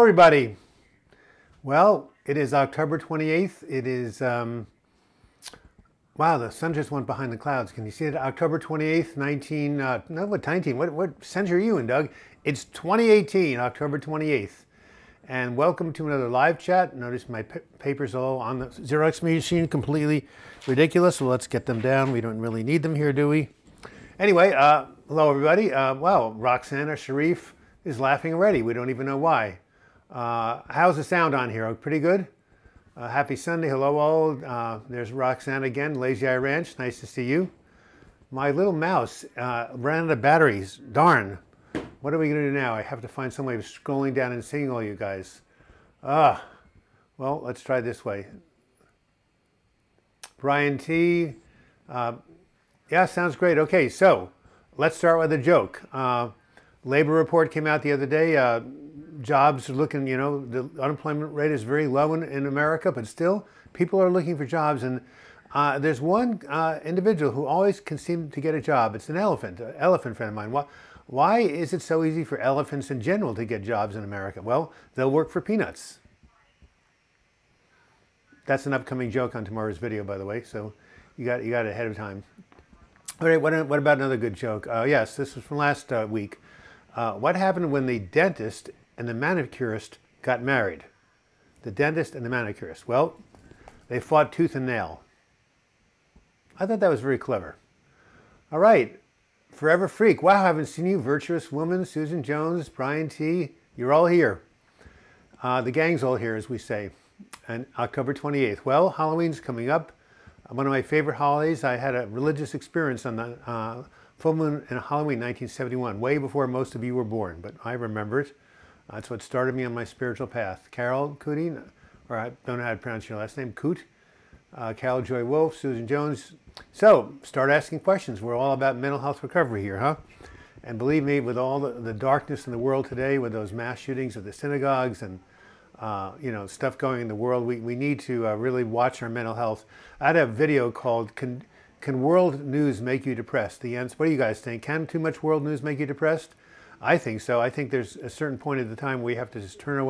everybody. Well, it is October 28th. It is, wow, the sun just went behind the clouds. Can you see it? October 28th, what century are you in, Doug? It's 2018, October 28th. And welcome to another live chat. Notice my papers all on the Xerox machine, completely ridiculous. So let's get them down. We don't really need them here, do we? Anyway, hello everybody. Wow, Roxana Sharif is laughing already. We don't even know why. How's the sound on here? Pretty good? Happy Sunday. Hello all. There's Roxanne again, Lazy Eye Ranch. Nice to see you. My little mouse ran out of batteries. Darn. What are we going to do now? I have to find some way of scrolling down and seeing all you guys. Well, let's try this way. Brian T. Yeah, sounds great. Okay, so let's start with a joke. Labor report came out the other day. Jobs are looking, you know, the unemployment rate is very low in America, but still people are looking for jobs. And there's one individual who always can seem to get a job. It's an elephant friend of mine. Why is it so easy for elephants in general to get jobs in America? Well, they'll work for peanuts. That's an upcoming joke on tomorrow's video, by the way, so you got it ahead of time. All right, what about another good joke? Yes, this was from last week. What happened when the dentist and the manicurist got married? The dentist and the manicurist. Well, they fought tooth and nail. I thought that was very clever. All right, Forever Freak. Wow, I haven't seen you. Virtuous Woman, Susan Jones, Brian T. You're all here. The gang's all here, as we say. And October 28th. Well, Halloween's coming up. One of my favorite holidays. I had a religious experience on the full moon in Halloween 1971, way before most of you were born, but I remember it. That's what started me on my spiritual path. Carol Cootie, or I don't know how to pronounce your last name, Coot, Carol Joy Wolf, Susan Jones. So, start asking questions. We're all about mental health recovery here, huh? And believe me, with all the darkness in the world today, with those mass shootings at the synagogues and you know, stuff going in the world, we need to really watch our mental health. I had a video called Can World News Make You Depressed? The answer, what do you guys think? Can too much world news make you depressed? I think so. I think there's a certain point at the time we have to just turn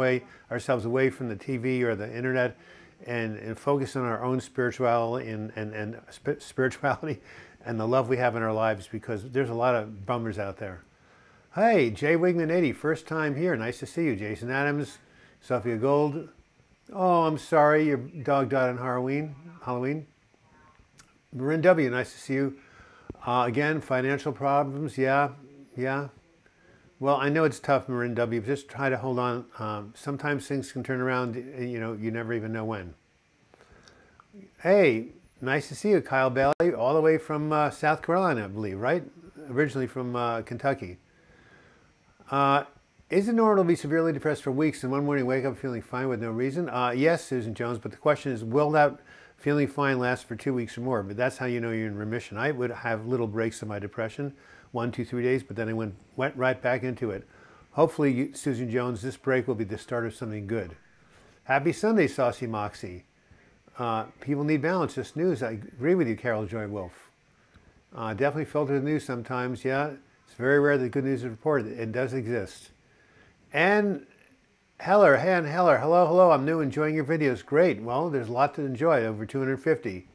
ourselves away from the TV or the internet and focus on our own spirituality and spirituality and the love we have in our lives, because there's a lot of bummers out there. Hey, Jay Wigman 80, first time here. Nice to see you. Jason Adams, Sophia Gold. Oh, I'm sorry, your dog died on Halloween. Marin W, nice to see you. Again, financial problems, yeah. Well, I know it's tough, Marin W, but just try to hold on. Sometimes things can turn around, you know, you never even know when. Hey, nice to see you, Kyle Bailey, all the way from South Carolina, I believe, right? Originally from Kentucky. Is it normal to be severely depressed for weeks and one morning wake up feeling fine with no reason? Yes, Susan Jones, but the question is, will that feeling fine lasts for 2 weeks or more? But that's how you know you're in remission. I would have little breaks of my depression, 1, 2, 3 days, but then I went right back into it. Hopefully, Susan Jones, this break will be the start of something good. Happy Sunday, Saucy Moxie. People need balance, just news. I agree with you, Carol Joy Wolf. Definitely filter the news sometimes, yeah. It's very rare that good news is reported. It does exist. And Heller, hello, I'm new, enjoying your videos. Great, well, there's a lot to enjoy, over 250.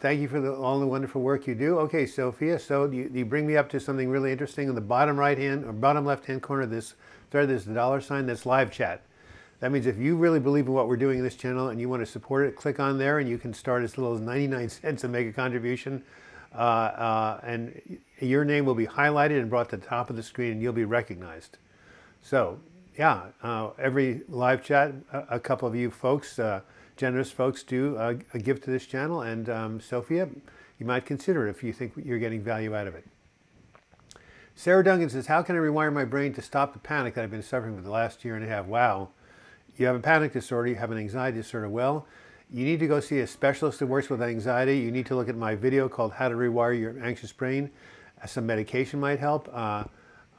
Thank you for all the wonderful work you do. Okay, Sophia, so you bring me up to something really interesting. In the bottom right-hand, or bottom left-hand corner of this thread, there's the dollar sign, that's live chat. That means if you really believe in what we're doing in this channel and you want to support it, click on there and you can start as little as 99 cents and make a contribution. And your name will be highlighted and brought to the top of the screen and you'll be recognized. So, yeah, every live chat, a couple of you folks, generous folks, do a gift to this channel. And Sophia, you might consider it if you think you're getting value out of it. Sarah Duncan says, how can I rewire my brain to stop the panic that I've been suffering for the last year and a half? Wow. You have a panic disorder, you have an anxiety disorder. Well, you need to go see a specialist that works with anxiety. You need to look at my video called How to Rewire Your Anxious Brain. Some medication might help.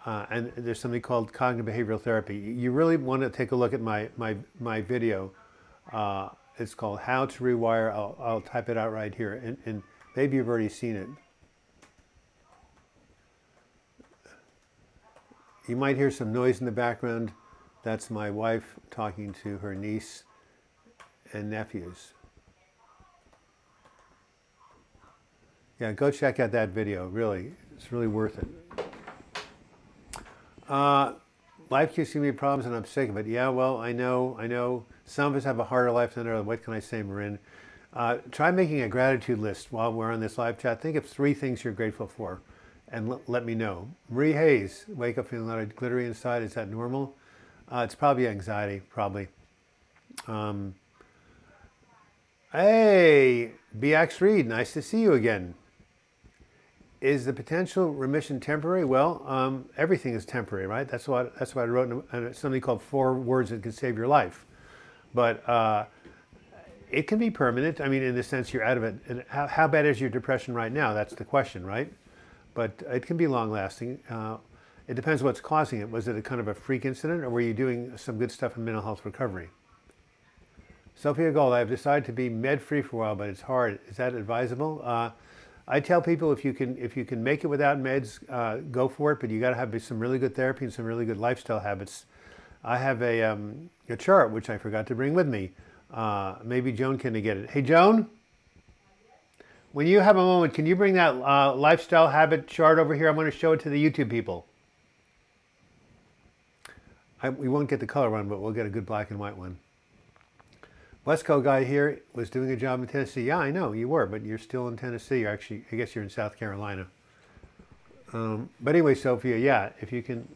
And there's something called cognitive behavioral therapy. You really want to take a look at my video. It's called How to Rewire. I'll type it out right here. And maybe you've already seen it. You might hear some noise in the background. That's my wife talking to her niece and nephews. Yeah, go check out that video. Really, it's really worth it. Life keeps giving me problems and I'm sick of it. Yeah, well, I know. Some of us have a harder life than others. What can I say, Marin? Try making a gratitude list while we're on this live chat. Think of 3 things you're grateful for and let me know. Marie Hayes, wake up feeling a lot of glittery inside. Is that normal? It's probably anxiety, probably. Hey, BX Reed, nice to see you again. Is the potential remission temporary? Well, everything is temporary, right? That's what I wrote in something called 4 Words That Can Save Your Life. But it can be permanent. I mean, in the sense you're out of it. And how bad is your depression right now? That's the question, right? But it can be long-lasting. It depends what's causing it. Was it a kind of a freak incident, or were you doing some good stuff in mental health recovery? Sophia Gold, I've decided to be med-free for a while, but it's hard. Is that advisable? I tell people if you can make it without meds, go for it. But you got to have some really good therapy and some really good lifestyle habits. I have a chart which I forgot to bring with me. Maybe Joan can get it. Hey Joan, when you have a moment, can you bring that lifestyle habit chart over here? I'm going to show it to the YouTube people. We won't get the color one, but we'll get a good black and white one. West Coast guy here was doing a job in Tennessee. Yeah, I know you were, but you're still in Tennessee. You're actually, I guess you're in South Carolina. But anyway, Sophia, yeah, if you can.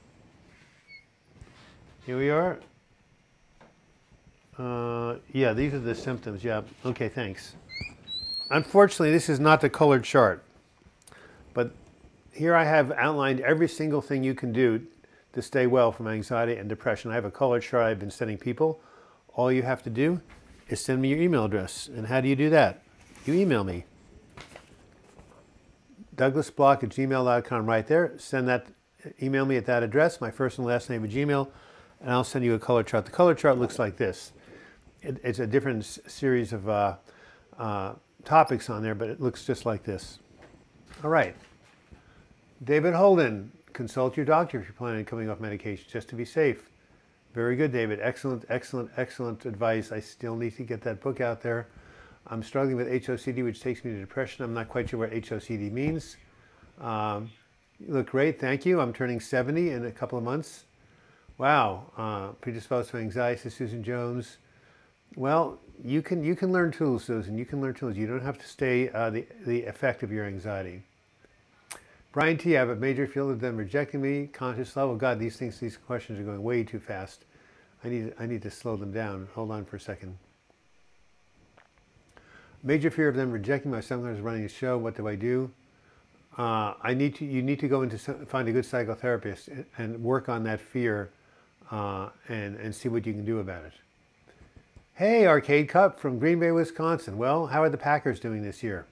Here we are. Yeah, these are the symptoms. Yeah. Okay, thanks. Unfortunately, this is not the colored chart, but here I have outlined every single thing you can do to stay well from anxiety and depression. I have a colored chart I've been sending people. All you have to do is send me your email address. And how do you do that? You email me. douglasblock@gmail.com right there. Send that, email me at that address, my first and last name at Gmail, and I'll send you a color chart. The color chart looks like this. It's a different series of topics on there, but it looks just like this. All right. David Holden, consult your doctor if you're planning on coming off medication, just to be safe. Very good, David. Excellent, excellent, excellent advice. I still need to get that book out there. I'm struggling with HOCD, which takes me to depression. I'm not quite sure what HOCD means. You look great. Thank you. I'm turning 70 in a couple of months. Wow. Predisposed to anxiety, Susan Jones. Well, you can learn tools, Susan. You can learn tools. You don't have to stay the effect of your anxiety. Brian T, I have a major field of them rejecting me. Conscious level. God, these questions are going way too fast. I need to slow them down. Hold on for a second. Major fear of them rejecting me. My son is running a show. What do I do? You need to go find a good psychotherapist and work on that fear and see what you can do about it. Hey, Arcade Cup from Green Bay, Wisconsin. Well, how are the Packers doing this year?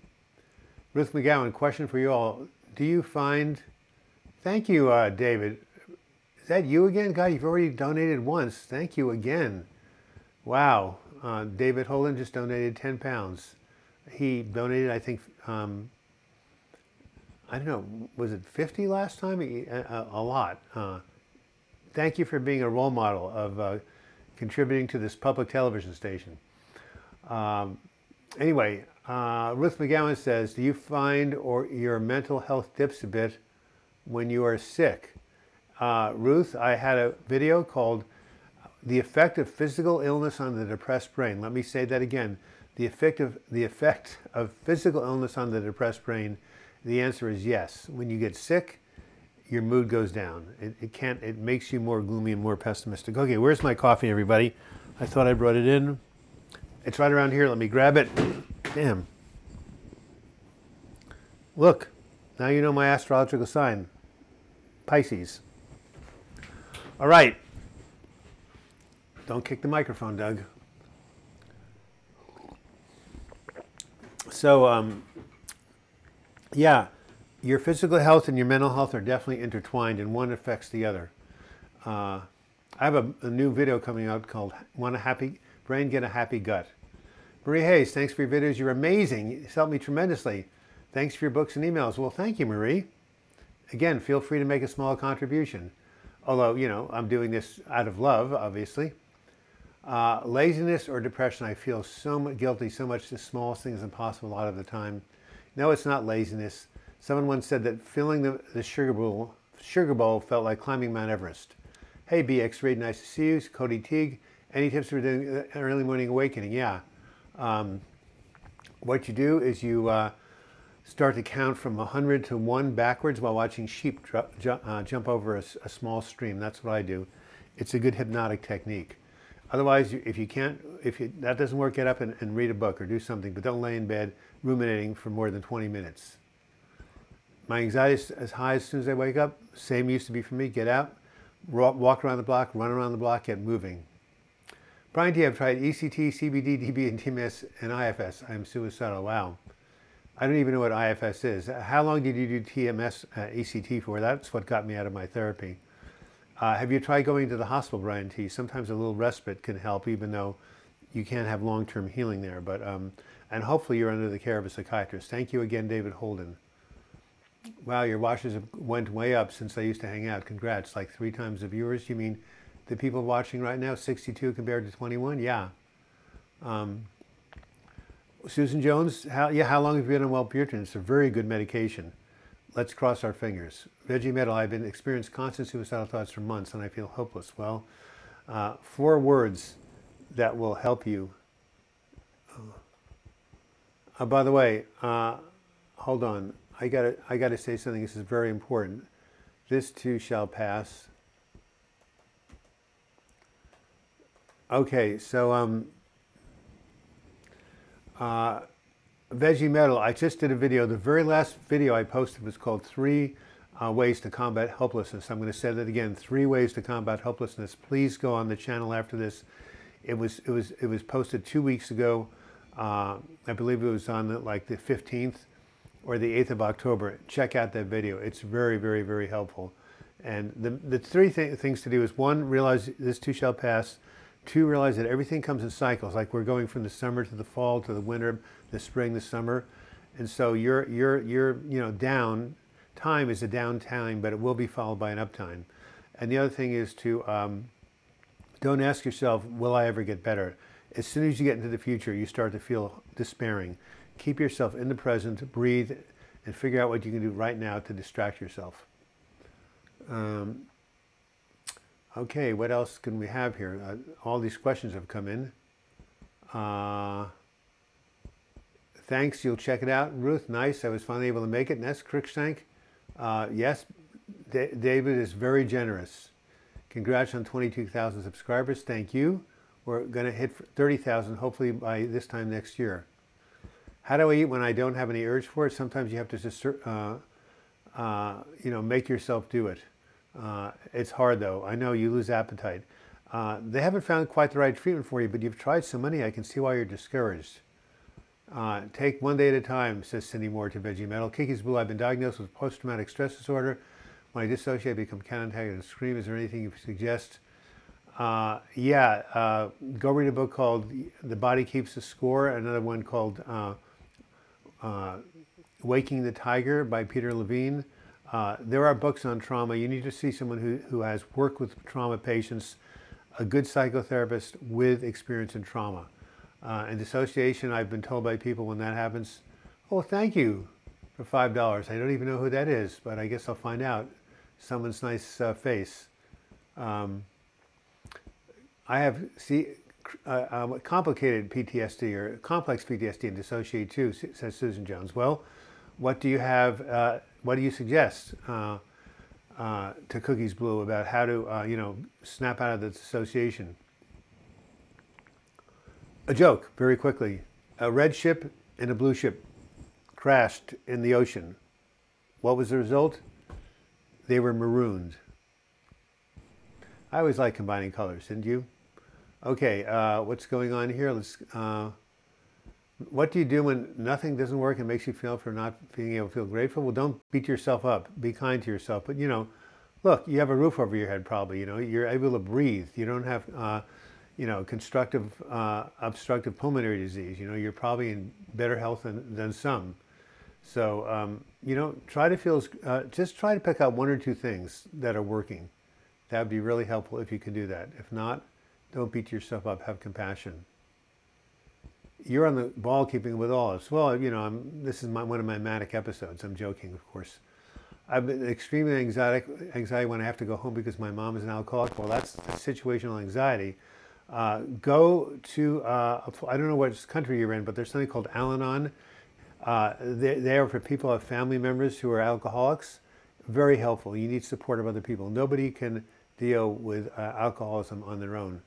Ruth McGowan, question for you all. Do you find... Thank you, David. Is that you again? God, you've already donated once. Thank you again. Wow. David Holden just donated 10 pounds. He donated, I think, I don't know, was it 50 last time? A lot. Thank you for being a role model of contributing to this public television station. Anyway, Ruth McGowan says, do you find your mental health dips a bit when you are sick? Ruth, I had a video called The Effect of Physical Illness on the Depressed Brain. Let me say that again. The effect of physical illness on the depressed brain. The answer is yes. When you get sick, your mood goes down. It makes you more gloomy and more pessimistic. Okay, where's my coffee, everybody? I thought I brought it in. It's right around here. Let me grab it. Damn. Look, now you know my astrological sign. Pisces. All right. Don't kick the microphone, Doug. So, yeah, your physical health and your mental health are definitely intertwined, and one affects the other. I have a new video coming out called Want a Happy Brain, Get a Happy Gut. Marie Hayes, thanks for your videos. You're amazing. It's helped me tremendously. Thanks for your books and emails. Well, thank you, Marie. Again, feel free to make a small contribution. Although, you know, I'm doing this out of love, obviously. Laziness or depression, I feel so much guilty, so much the smallest thing is impossible a lot of the time. No, it's not laziness. Someone once said that filling the sugar bowl felt like climbing Mount Everest. Hey, BX Reed, nice to see you. Cody Teague. Any tips for doing an early morning awakening? Yeah. What you do is you start to count from 100 to 1 backwards while watching sheep jump over a small stream. That's what I do. It's a good hypnotic technique. Otherwise, if that doesn't work, get up and read a book or do something, but don't lay in bed ruminating for more than 20 minutes. My anxiety is as high as soon as I wake up. Same used to be for me. Get out, walk around the block, run around the block, get moving. Brian T, I've tried ECT, CBD, DB, and TMS, and IFS. I am suicidal. Wow. I don't even know what IFS is. How long did you do TMS, ECT for? That's what got me out of my therapy. Have you tried going to the hospital, Brian T? Sometimes a little respite can help, even though you can't have long-term healing there. But and hopefully you're under the care of a psychiatrist. Thank you again, David Holden. Wow, your watches went way up since I used to hang out. Congrats, like 3 times the viewers. You mean the people watching right now, 62 compared to 21? Yeah. Susan Jones, how long have you been on Wellbutrin? It's a very good medication. Let's cross our fingers. Veggie Metal, I've been experiencing constant suicidal thoughts for months and I feel hopeless. Well, 4 words that will help you. By the way, hold on. I gotta say something. This is very important. This too shall pass. Okay, so Veggie Metal, I just did a video. The very last video I posted was called 3 Ways to Combat Hopelessness. I'm going to say that again, 3 Ways to Combat Hopelessness. Please go on the channel after this. It was posted 2 weeks ago. I believe it was on like the 15th or the 8th of October. Check out that video. It's very, very, very helpful. And the 3 things to do is 1, realize this too shall pass. 2, realize that everything comes in cycles. Like we're going from the summer to the fall to the winter, the spring, the summer, and so your down time is a down time, but it will be followed by an up time. And the other thing is to don't ask yourself, will I ever get better? As soon as you get into the future, you start to feel despairing. Keep yourself in the present, breathe, and figure out what you can do right now to distract yourself. Okay, what else can we have here? All these questions have come in. Thanks, you'll check it out. Ruth, nice. I was finally able to make it. Ness Crickshank, yes, David is very generous. Congrats on 22,000 subscribers. Thank you. We're going to hit 30,000 hopefully by this time next year. How do I eat when I don't have any urge for it? Sometimes you have to just, make yourself do it. It's hard though. I know you lose appetite. They haven't found quite the right treatment for you, but you've tried so many, I can see why you're discouraged. Take one day at a time, says Cindy Moore to Veggie Metal. Kiki's Blue, I've been diagnosed with post-traumatic stress disorder. When I dissociate, I become counterintuitive and scream. Is there anything you suggest? Go read a book called The Body Keeps the Score, another one called Waking the Tiger by Peter Levine. There are books on trauma. You need to see someone who has worked with trauma patients, a good psychotherapist with experience in trauma. And dissociation, I've been told by people when that happens, oh, thank you for $5. I don't even know who that is, but I guess I'll find out. Someone's nice face. I have complicated PTSD or complex PTSD and dissociate too, says Susan Jones. Well, what do you have? What do you suggest to Cookies Blue about how to, snap out of the dissociation? A joke, very quickly. A red ship and a blue ship crashed in the ocean. What was the result? They were marooned. I always like combining colors, didn't you? Okay, what's going on here? What do you do when nothing doesn't work and makes you feel for not being able to feel grateful? Well, don't beat yourself up. Be kind to yourself. But, look, you have a roof over your head probably. You're able to breathe. You don't have, obstructive pulmonary disease. You're probably in better health than some. So, try to feel, just try to pick out 1 or 2 things that are working. That would be really helpful if you can do that. If not, don't beat yourself up. Have compassion. You're on the ball keeping with all us. Well, you know, this is one of my manic episodes. I'm joking, of course. I've been extremely anxiety when I have to go home because my mom is an alcoholic. Well, that's situational anxiety. Go to, I don't know what country you're in, but there's something called Al-Anon. They are for people who have family members who are alcoholics. Very helpful. You need support of other people. Nobody can deal with alcoholism on their own.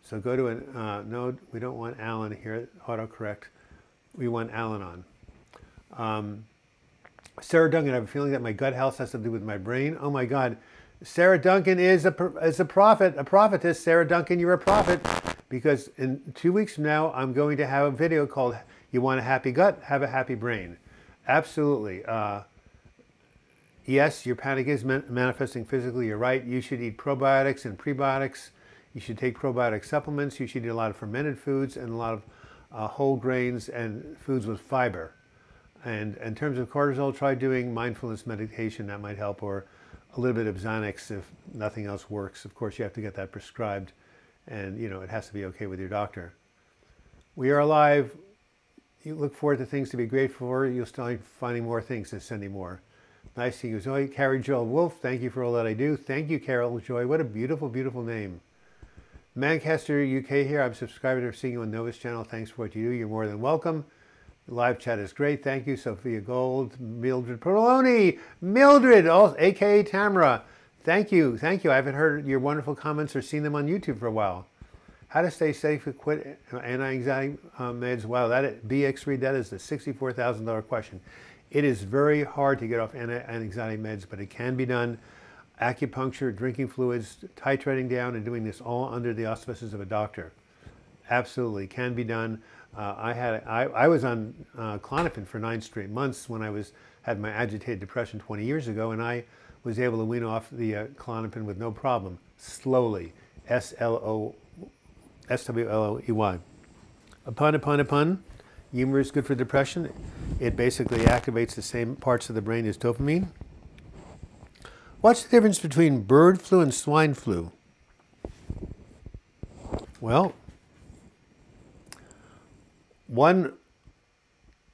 So go to no, we don't want Alan here, autocorrect. We want Al-Anon. Sarah Duncan, I have a feeling that my gut health has to do with my brain. Oh my God. Sarah Duncan is a prophet, a prophetess. Sarah Duncan, you're a prophet. Because in 2 weeks from now, I'm going to have a video called You Want a Happy Gut? Have a Happy Brain. Absolutely. Yes, your panic is manifesting physically. You're right. You should eat probiotics and prebiotics. You should take probiotic supplements. You should eat a lot of fermented foods and a lot of whole grains and foods with fiber. And in terms of cortisol, try doing mindfulness meditation. That might help, or a little bit of Xanax if nothing else works. Of course, you have to get that prescribed, and you know it has to be okay with your doctor. We are alive. You look forward to things to be grateful for. You'll start finding more things and sending more. Nice to you, Zoe. Carrie Joel Wolf, thank you for all that I do. Thank you, Carol Joy. What a beautiful, beautiful name. Manchester, UK here. I'm subscribed to seeing you on Nova's channel. Thanks for what you do. You're more than welcome. The live chat is great. Thank you, Sophia Gold, Mildred Perloni, Mildred, aka Tamara. Thank you, thank you. I haven't heard your wonderful comments or seen them on YouTube for a while. How to stay safe and quit anti-anxiety meds? Wow, BX Read, that is the $64,000 question. It is very hard to get off anti-anxiety meds, but it can be done. Acupuncture, drinking fluids, titrating down, and doing this all under the auspices of a doctor. Absolutely, can be done. I was on Klonopin for 9 straight months when I had my agitated depression 20 years ago, and I was able to wean off the Klonopin with no problem, slowly. SWLOEY. Upon. Humor is good for depression. It basically activates the same parts of the brain as dopamine. What's the difference between bird flu and swine flu? Well, one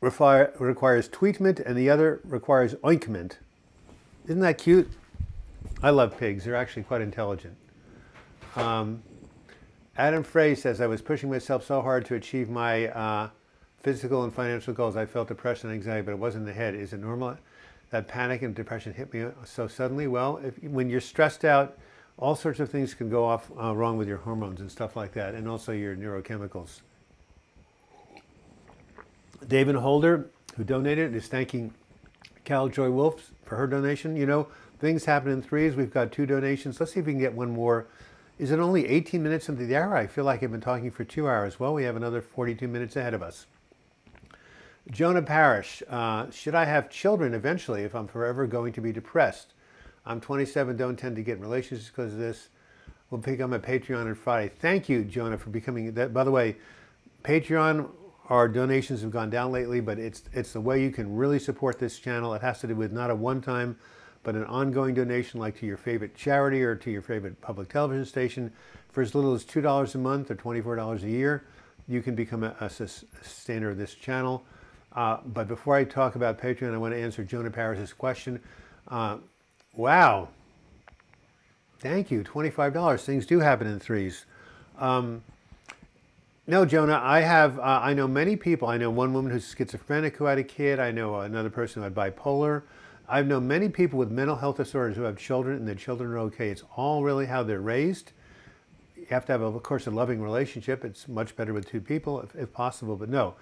requires treatment and the other requires ointment. Isn't that cute? I love pigs. They're actually quite intelligent. Adam Frey says, I was pushing myself so hard to achieve my physical and financial goals. I felt depression and anxiety, but it wasn't in the head. Is it normal that panic and depression hit me so suddenly? Well, when you're stressed out, all sorts of things can go off wrong with your hormones and stuff like that, and also your neurochemicals. David Holder, who donated, is thanking Cal Joy Wolf for her donation. You know, things happen in threes. We've got 2 donations. Let's see if we can get one more. Is it only 18 minutes into the hour? I feel like I've been talking for 2 hours. Well, we have another 42 minutes ahead of us. Jonah Parrish, should I have children eventually if I'm forever going to be depressed? I'm 27, don't tend to get in relationships because of this. We'll pick up my Patreon on Friday. Thank you, Jonah, for becoming that. By the way, Patreon, our donations have gone down lately, but it's the way you can really support this channel. It has to do with not a one-time, but an ongoing donation, like to your favorite charity or to your favorite public television station. For as little as $2 a month or $24 a year, you can become a sustainer of this channel. But before I talk about Patreon, I want to answer Jonah Parrish's question. Wow. Thank you, $25. Things do happen in threes. No, Jonah, I know many people. I know one woman who's schizophrenic who had a kid. I know another person who had bipolar. I've known many people with mental health disorders who have children, and their children are okay. It's all really how they're raised. You have to have, of course, a loving relationship. It's much better with 2 people if possible, but no.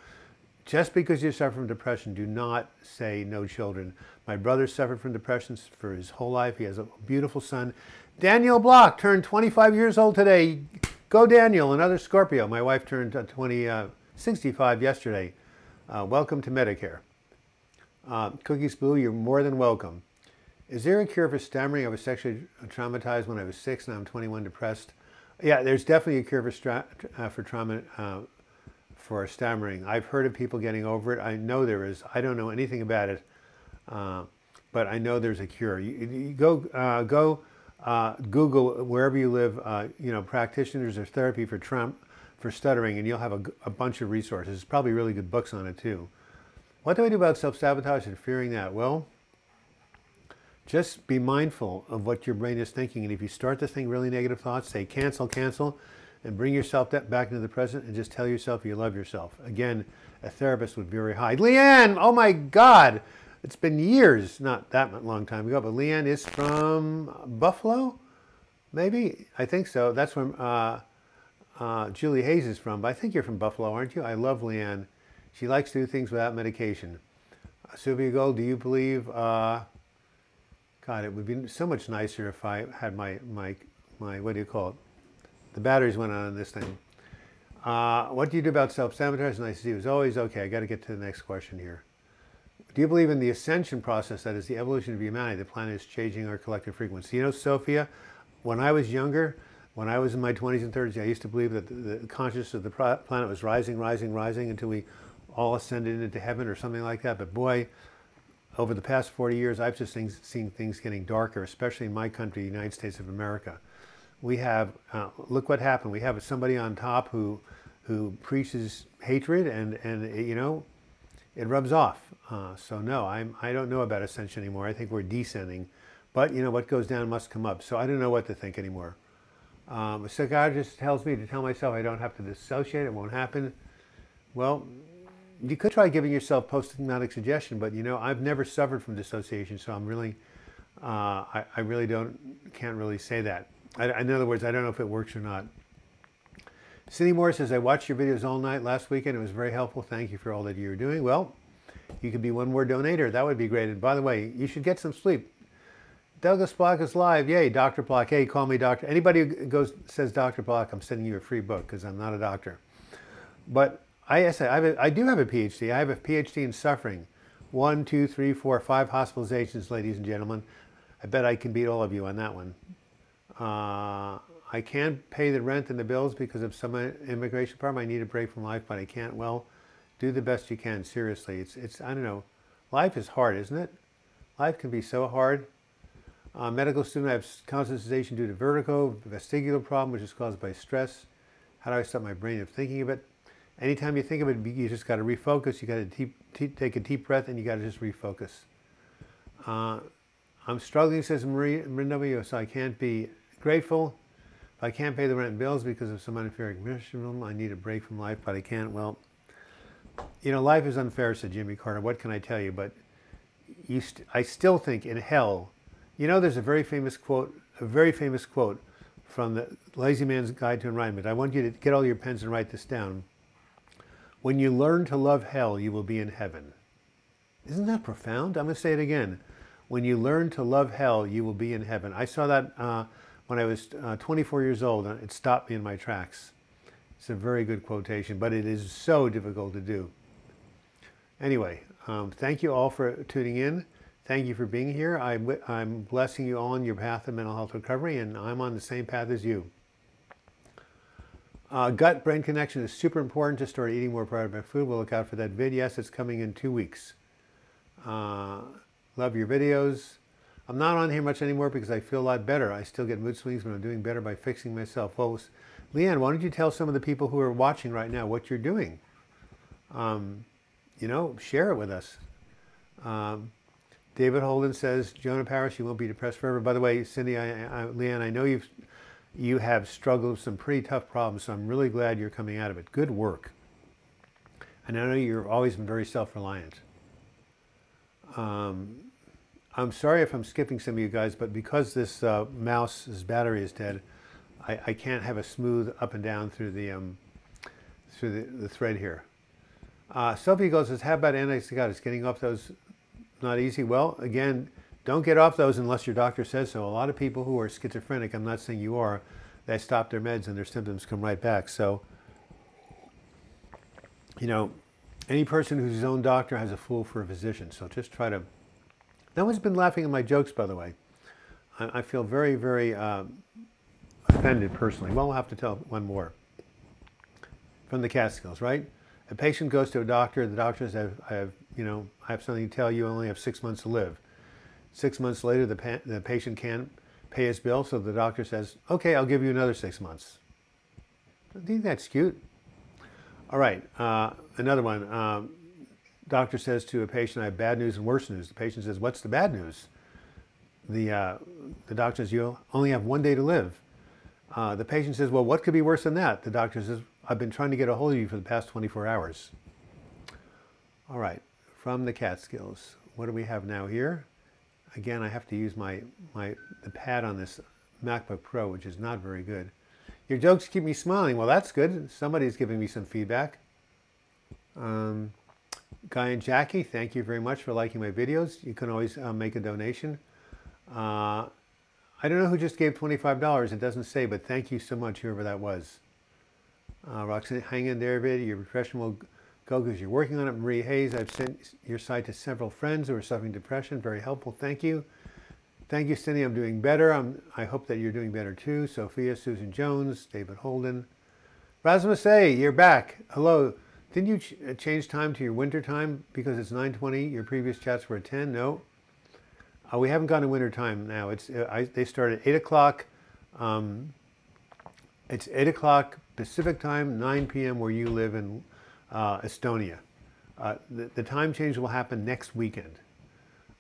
Just because you suffer from depression, do not say no children. My brother suffered from depression for his whole life. He has a beautiful son. Daniel Block turned 25 years old today. Go Daniel, another Scorpio. My wife turned 65 yesterday. Welcome to Medicare. Cookies Blue, you're more than welcome. Is there a cure for stammering? I was sexually traumatized when I was 6, and I'm 21, depressed. Yeah, there's definitely a cure for trauma, for stammering. I've heard of people getting over it. I know there is. I don't know anything about it, but I know there's a cure. You go Google wherever you live, practitioners or therapy for stuttering, and you'll have a bunch of resources. There's probably really good books on it too. What do I do about self-sabotage and fearing that? Well, just be mindful of what your brain is thinking. And if you start to think really negative thoughts, say cancel, cancel, and bring yourself back into the present and just tell yourself you love yourself. Again, a therapist would be very high. Leanne, oh my God. It's been years, not that long time ago, but Leanne is from Buffalo? Maybe? I think so. That's where Julie Hayes is from. But I think you're from Buffalo, aren't you? I love Leanne. She likes to do things without medication. Sylvia Gold, do you believe... God, it would be so much nicer if I had my what do you call it? The batteries went on this thing. What do you do about self-sabotage? Nice to see you as always. Okay, I got to get to the next question here. Do you believe in the Ascension process, that is the evolution of humanity? The planet is changing our collective frequency. You know, Sophia, when I was younger, when I was in my 20s and 30s, I used to believe that the consciousness of the planet was rising, rising, rising until we all ascended into heaven or something like that. But boy, over the past 40 years, I've just seen things getting darker, especially in my country, the United States of America. We have, look what happened. We have somebody on top who preaches hatred, and it rubs off. So no, I don't know about Ascension anymore. I think we're descending. But what goes down must come up. So I don't know what to think anymore. A psychiatrist tells me to tell myself I don't have to dissociate, it won't happen. Well, you could try giving yourself post-hypnotic suggestion, but I've never suffered from dissociation, so I'm really, I really can't really say that. In other words, I don't know if it works or not. Cindy Moore says, I watched your videos all night last weekend. It was very helpful. Thank you for all that you're doing. Well, you could be one more donator. That would be great. And by the way, you should get some sleep. Douglas Block is live. Yay, Dr. Block. Hey, call me doctor. Anybody who says Dr. Block, I'm sending you a free book because I'm not a doctor. But I do have a PhD. I have a PhD in suffering. 1, 2, 3, 4, 5 hospitalizations, ladies and gentlemen. I bet I can beat all of you on that one. I can't pay the rent and the bills because of some immigration problem. I need a break from life, but I can't. Well, do the best you can. Seriously, it's I don't know. Life is hard, isn't it? Life can be so hard. Medical student, I have constant sedation due to vertigo, vestibular problem, which is caused by stress. How do I stop my brain from thinking of it? Anytime you think of it, you just got to refocus. You got to take a deep breath, and you got to just refocus. I'm struggling, says Maria, so I can't be grateful. If I can't pay the rent and bills because of some unfair condition, I need a break from life, but I can't. Well, life is unfair, said Jimmy Carter. What can I tell you? But I still think in hell, there's a very famous quote from the Lazy Man's Guide to Enlightenment. I want you to get all your pens and write this down. When you learn to love hell, you will be in heaven. Isn't that profound? I'm going to say it again. When you learn to love hell, you will be in heaven. I saw that when I was 24 years old, and it stopped me in my tracks. It's a very good quotation, but it is so difficult to do. Anyway, thank you all for tuning in. Thank you for being here. I'm blessing you all on your path of mental health recovery, and I'm on the same path as you. Gut-brain connection is super important to start eating more probiotic food. We'll look out for that vid. Yes, it's coming in 2 weeks. Love your videos. I'm not on here much anymore because I feel a lot better. I still get mood swings, but I'm doing better by fixing myself. Well, Leanne, why don't you tell some of the people who are watching right now what you're doing? Share it with us. David Holden says, Jonah Parrish, you won't be depressed forever. By the way, Cindy, Leanne, I know you have struggled with some pretty tough problems, so I'm really glad you're coming out of it. Good work. And I know you've always been very self-reliant. I'm sorry if I'm skipping some of you guys, but because this mouse's battery is dead, I can't have a smooth up and down through the thread here. Sophie goes, says, how about antipsychotics? Getting off those not easy? Well, again, don't get off those unless your doctor says so. A lot of people who are schizophrenic, I'm not saying you are, they stop their meds and their symptoms come right back. So, any person who's his own doctor has a fool for a physician. So just try to... No one's been laughing at my jokes, by the way. I feel very, very offended personally. Well, we'll have to tell one more. From the Catskills, right? A patient goes to a doctor. The doctor says, I have something to tell you. You only have 6 months to live. 6 months later, the patient can't pay his bill. So the doctor says, okay, I'll give you another 6 months. I think that's cute. All right, another one. Doctor says to a patient, I have bad news and worse news. The patient says, what's the bad news? The doctor says, you only have 1 day to live. The patient says, well, what could be worse than that? The doctor says, I've been trying to get a hold of you for the past 24 hours. All right, from the Catskills. What do we have now here? Again, I have to use the pad on this MacBook Pro, which is not very good. Your jokes keep me smiling. Well, that's good. Somebody's giving me some feedback. Guy and Jackie, thank you very much for liking my videos. You can always make a donation. I don't know who just gave $25. It doesn't say, but thank you so much, whoever that was. Roxanne, hang in there, Vid. Your depression will go because you're working on it. Marie Hayes, I've sent your site to several friends who are suffering depression. Very helpful. Thank you. Thank you, Cindy. I'm doing better. I hope that you're doing better too. Sophia, Susan Jones, David Holden. Rasmus A., you're back. Hello. Didn't you change time to your winter time because it's 9:20? Your previous chats were at 10? No. We haven't gone to winter time now. They start at 8 o'clock. It's 8 o'clock Pacific time, 9 p.m. where you live in Estonia. The time change will happen next weekend.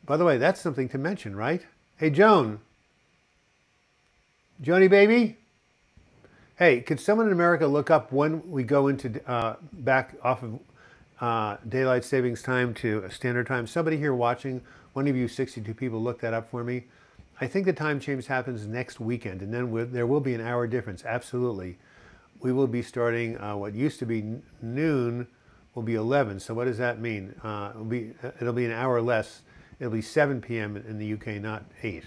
By the way, that's something to mention, right? Hey, Joan. Joni, baby? Hey, could someone in America look up when we go into back off of daylight savings time to standard time? Somebody here watching, one of you 62 people, look that up for me. I think the time change happens next weekend, and then there will be an hour difference. Absolutely. We will be starting what used to be noon will be 11. So what does that mean? It'll be an hour less. It'll be 7 p.m. in the UK, not 8.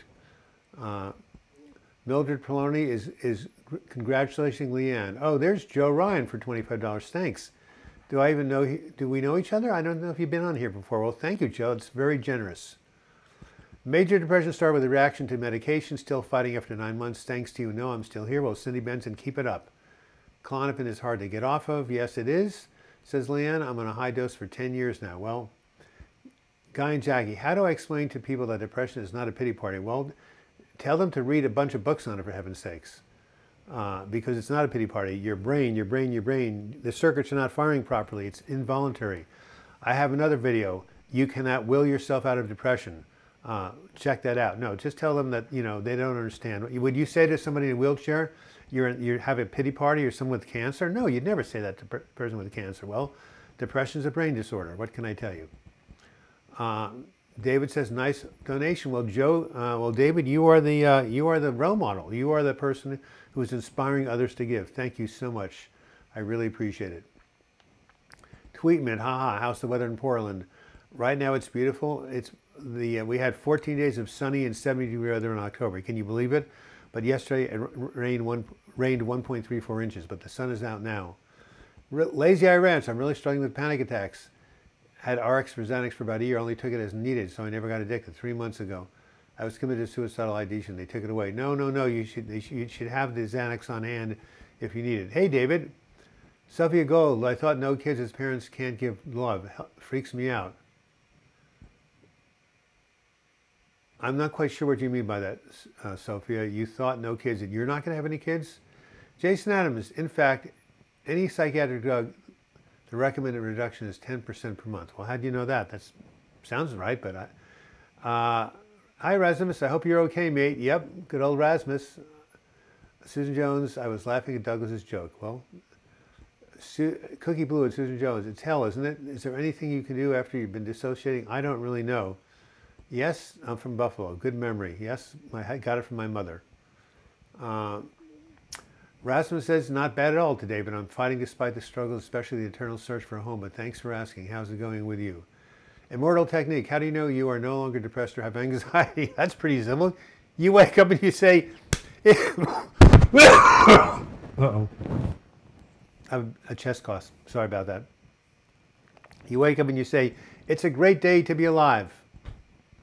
Mildred Poloni is congratulating Leanne. Oh, there's Joe Ryan for $25. Thanks. Do we know each other? I don't know if you've been on here before. Well, thank you, Joe. It's very generous. Major depression started with a reaction to medication, still fighting after 9 months. Thanks to you. No, I'm still here. Well, Cindy Benson, keep it up. Klonopin is hard to get off of. Yes, it is, says Leanne. I'm on a high dose for 10 years now. Well, Guy and Jackie, how do I explain to people that depression is not a pity party? Well, tell them to read a bunch of books on it, for heaven's sakes. Because it's not a pity party. Your brain, the circuits are not firing properly. It's involuntary. I have another video. You cannot will yourself out of depression. Check that out. No, just tell them that, they don't understand. Would you say to somebody in a wheelchair, you have a pity party, or someone with cancer? No, you'd never say that to a person with cancer. Well, depression is a brain disorder. What can I tell you? David says, nice donation. Well, David, you are the role model. You are the person who is inspiring others to give. Thank you so much. I really appreciate it. Tweetman, haha, how's the weather in Portland? Right now it's beautiful. We had 14 days of sunny and 70-degree weather in October. Can you believe it? But yesterday it rained 1.34 inches, but the sun is out now. Lazy Eye Ranch, I'm really struggling with panic attacks. Had RX for Xanax for about a year, only took it as needed, so I never got addicted 3 months ago. I was committed to suicidal ideation. They took it away. No, you should have the Xanax on hand if you need it. Hey, David. Sophia Gold, I thought no kids as parents can't give love. Freaks me out. I'm not quite sure what you mean by that, Sophia. You thought no kids, and you're not going to have any kids? Jason Adams, in fact, any psychiatric drug, the recommended reduction is 10% per month. Well, how do you know that? That sounds right, but hi, Rasmus. I hope you're okay, mate. Yep, good old Rasmus. Susan Jones, I was laughing at Douglas's joke. Well, Cookie Blue and Susan Jones, it's hell, isn't it? Is there anything you can do after you've been dissociating? I don't really know. Yes, I'm from Buffalo. Good memory. Yes, I got it from my mother. Rasmus says, not bad at all today, but I'm fighting despite the struggle, especially the eternal search for a home. But thanks for asking. How's it going with you? Immortal Technique. How do you know you are no longer depressed or have anxiety? That's pretty simple. You wake up and you say, uh-oh. I have a chest cough. Sorry about that. You wake up and you say, it's a great day to be alive.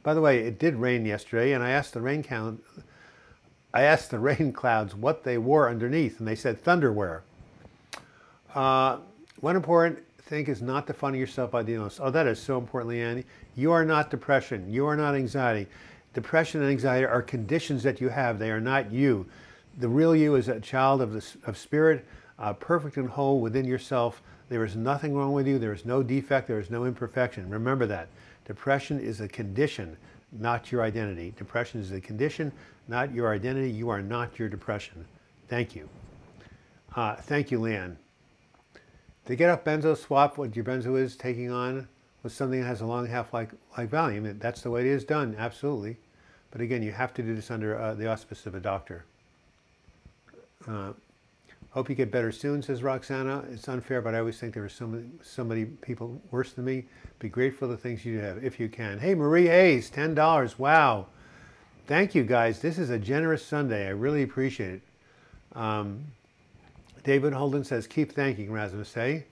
By the way, it did rain yesterday, and I asked the rain clouds what they wore underneath, and they said thunderwear. One important thing is not defining yourself by the illness. Oh, that is so important, Leanne. You are not depression. You are not anxiety. Depression and anxiety are conditions that you have. They are not you. The real you is a child of spirit, perfect and whole within yourself. There is nothing wrong with you. There is no defect. There is no imperfection. Remember that. Depression is a condition, not your identity. Depression is a condition, not your identity. You are not your depression. Thank you. Thank you, Leanne. To get off benzo, swap what your benzo is taking on with something that has a long half-life like Valium. That's the way it is done, absolutely. But again, you have to do this under the auspice of a doctor. Hope you get better soon, says Roxana. It's unfair, but I always think there are so many people worse than me. Be grateful for the things you have, if you can. Hey, Marie Hayes, $10. Wow. Thank you, guys. This is a generous Sunday. I really appreciate it. David Holden says, keep thanking, Rasmus. Hey,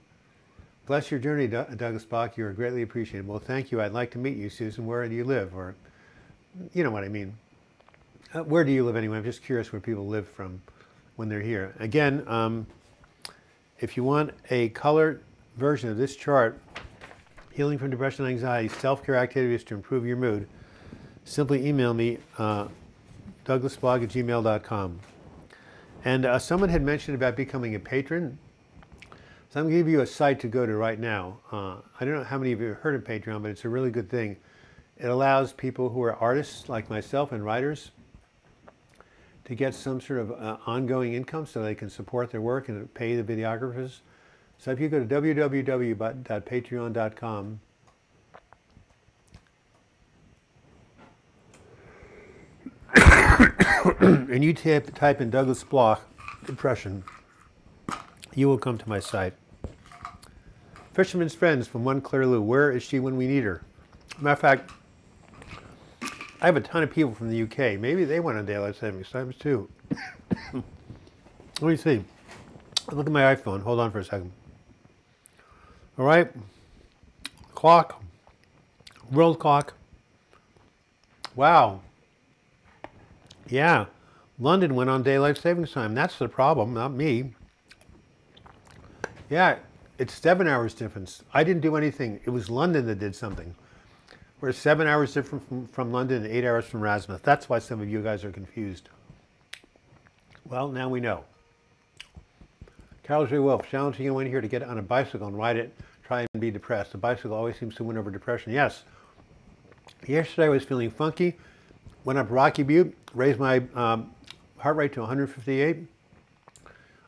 bless your journey, Douglas Bach. You are greatly appreciated. Well, thank you. I'd like to meet you, Susan. Where do you live? Or, you know what I mean. Where do you live anyway? I'm just curious where people live from when they're here. Again, if you want a colored version of this chart, Healing from Depression and Anxiety, Self-Care Activities to Improve Your Mood, simply email me, douglasblog@gmail.com. And someone had mentioned about becoming a patron. So I'm going to give you a site to go to right now. I don't know how many of you have heard of Patreon, but it's a really good thing. It allows people who are artists like myself and writers to get some sort of ongoing income so they can support their work and pay the videographers. So if you go to www.patreon.com, and you type in Douglas Bloch depression, you will come to my site. Fisherman's Friends from One Clear Lou. Where is she when we need her? Matter of fact, I have a ton of people from the UK. Maybe they went on daylight savings times too. Let me see. Look at my iPhone. Hold on for a second. All right. Clock. World clock. Wow. Yeah. London went on daylight savings time. That's the problem, not me. Yeah, it's 7 hours difference. I didn't do anything. It was London that did something. We're 7 hours different from London and 8 hours from Rasmus. That's why some of you guys are confused. Well, now we know. Carol J. Wolf, challenging you in here to get on a bicycle and ride it, try and be depressed. The bicycle always seems to win over depression. Yes. Yesterday I was feeling funky. Went up Rocky Butte, raised my heart rate to 158.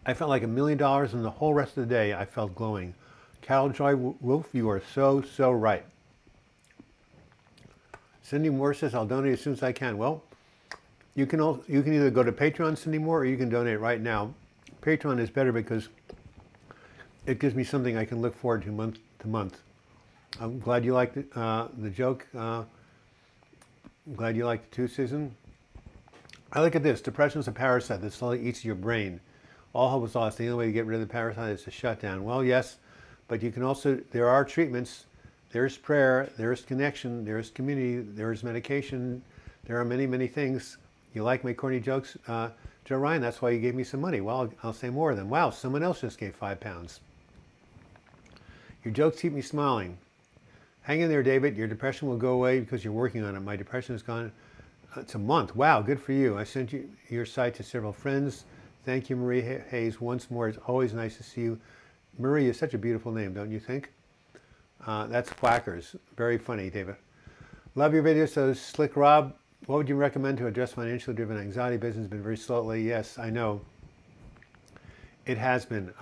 I felt like $1 million, and the whole rest of the day I felt glowing. Carol Joy Wolf, you are so right. Cindy Moore says, I'll donate as soon as I can. Well, you can either go to Patreon, Cindy Moore, or you can donate right now. Patreon is better because it gives me something I can look forward to month to month. I'm glad you liked the joke. I'm glad you liked it too, Susan. I look at this. Depression is a parasite that slowly eats your brain. All hope is lost. The only way to get rid of the parasite is to shut down. Well, yes, but you can also, there are treatments. There's prayer, there's connection, there's community, there's medication. There are many, many things. You like my corny jokes? Joe Ryan, that's why you gave me some money. Well, I'll say more of them. Wow, someone else just gave £5. Your jokes keep me smiling. Hang in there, David. Your depression will go away because you're working on it. My depression is gone. It's a month. Wow, good for you. I sent you your site to several friends. Thank you, Marie Hayes, once more. It's always nice to see you. Marie is such a beautiful name, don't you think? That's Quackers. Very funny, David. Love your videos. So, Slick Rob, what would you recommend to address financially driven anxiety? Business has been very slow lately. Yes, I know. It has been.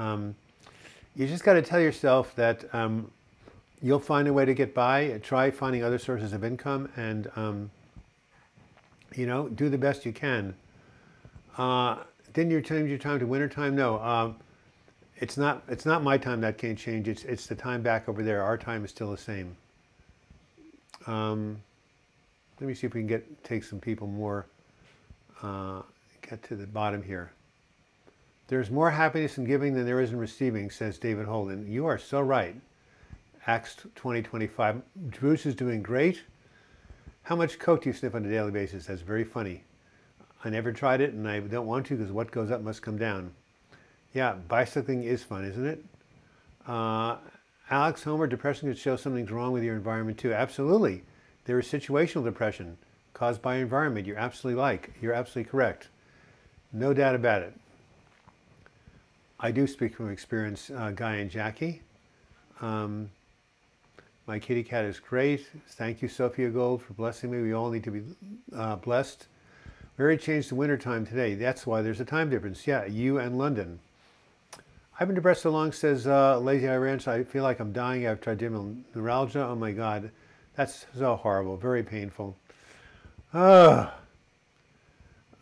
You just got to tell yourself that you'll find a way to get by. Try finding other sources of income and, you know, do the best you can. Didn't you change your time to winter time? No. It's not my time that can't change. It's the time back over there. Our time is still the same. Let me see if we can take some people more, get to the bottom here. There's more happiness in giving than there is in receiving, says David Holden. You are so right. Acts 20:25. Bruce is doing great. How much coke do you sniff on a daily basis? That's very funny. I never tried it and I don't want to because what goes up must come down. Yeah, bicycling is fun, isn't it? Alex Homer, depression could show something's wrong with your environment too. Absolutely. There is situational depression. caused by environment. You're absolutely correct. No doubt about it. I do speak from experience, Guy and Jackie. My kitty cat is great. Thank you, Sophia Gold, for blessing me. We all need to be blessed. We already changed the winter time today. That's why there's a time difference. Yeah, you and London. I've been depressed so long, says Lazy Eye Ranch. I feel like I'm dying. I've trigeminal neuralgia. Oh my God. That's so horrible. Very painful.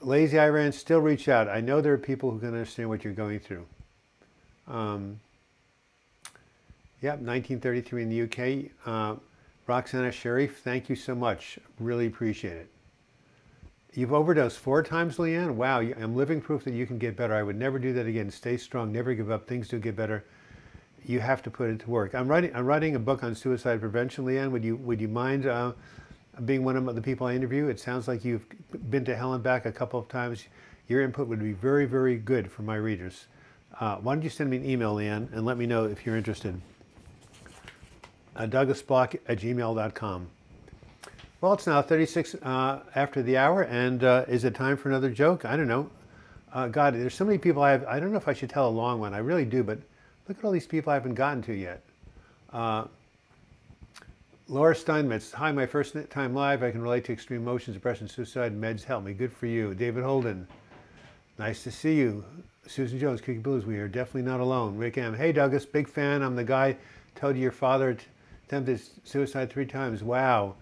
Lazy Eye Ranch, still reach out. I know there are people who can understand what you're going through. Yep, 1933 in the UK. Roxana Sharif, thank you so much. Really appreciate it. You've overdosed 4 times, Leanne? Wow, I'm living proof that you can get better. I would never do that again. Stay strong, never give up. Things do get better. You have to put it to work. I'm writing a book on suicide prevention, Leanne. Would you mind being one of the people I interview? It sounds like you've been to hell and back a couple of times. Your input would be very, very good for my readers. Why don't you send me an email, Leanne, and let me know if you're interested. DouglasBlock@gmail.com. Well, it's now 36 after the hour, and is it time for another joke? I don't know. God, there's so many people I don't know if I should tell a long one. I really do, but look at all these people I haven't gotten to yet. Laura Steinmetz, hi, my first time live. I can relate to extreme emotions, depression, suicide, meds help me. Good for you. David Holden, nice to see you. Susan Jones, Cookie Blues, we are definitely not alone. Rick M, hey Douglas, big fan. I'm the guy told you your father attempted suicide 3 times. Wow.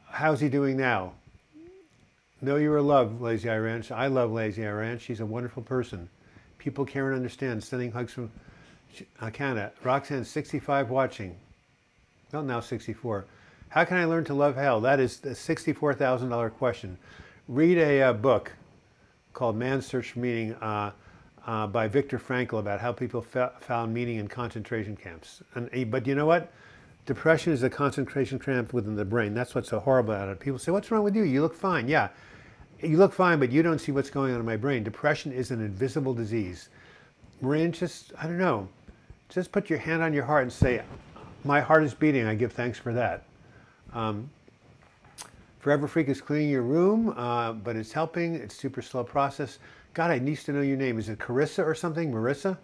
How's he doing now? Know you are loved, Lazy Eye Ranch. I love Lazy Eye Ranch. She's a wonderful person. People care and understand. Sending hugs from Canada. Roxanne, 65 watching. Well, now 64. How can I learn to love hell? That is the $64,000 question. Read a book called Man's Search for Meaning by Viktor Frankl about how people found meaning in concentration camps. But you know what? Depression is a concentration camp within the brain. That's what's so horrible about it. People say, what's wrong with you? You look fine. Yeah, you look fine, but you don't see what's going on in my brain. Depression is an invisible disease. Maureen, just, I don't know, just put your hand on your heart and say, my heart is beating. I give thanks for that. Forever Freak is cleaning your room, but it's helping. It's a super slow process. God, I need to know your name. Is it Carissa or something? Marissa?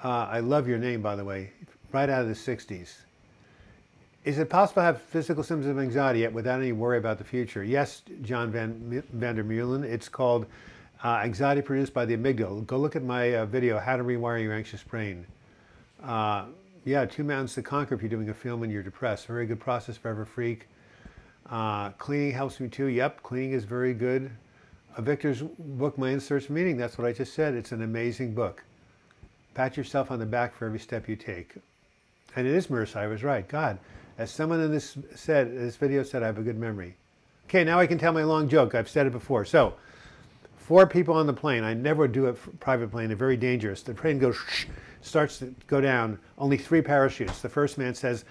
I love your name, by the way. Right out of the 60s. Is it possible to have physical symptoms of anxiety yet without any worry about the future? Yes, John Vander Meulen. It's called anxiety produced by the amygdala. Go look at my video, How to Rewire Your Anxious Brain. Yeah, 2 mountains to conquer if you're doing a film and you're depressed. Very good process, Forever Freak. Cleaning helps me too. Yep, cleaning is very good. Victor's book, Man's Search for Meaning. That's what I just said. It's an amazing book. Pat yourself on the back for every step you take. And it is Marissa, I was right. God. As someone in this video said, I have a good memory. Okay, now I can tell my long joke. I've said it before. So, 4 people on the plane. I never do a private plane. They're very dangerous. The plane goes, starts to go down. Only 3 parachutes. The first man says,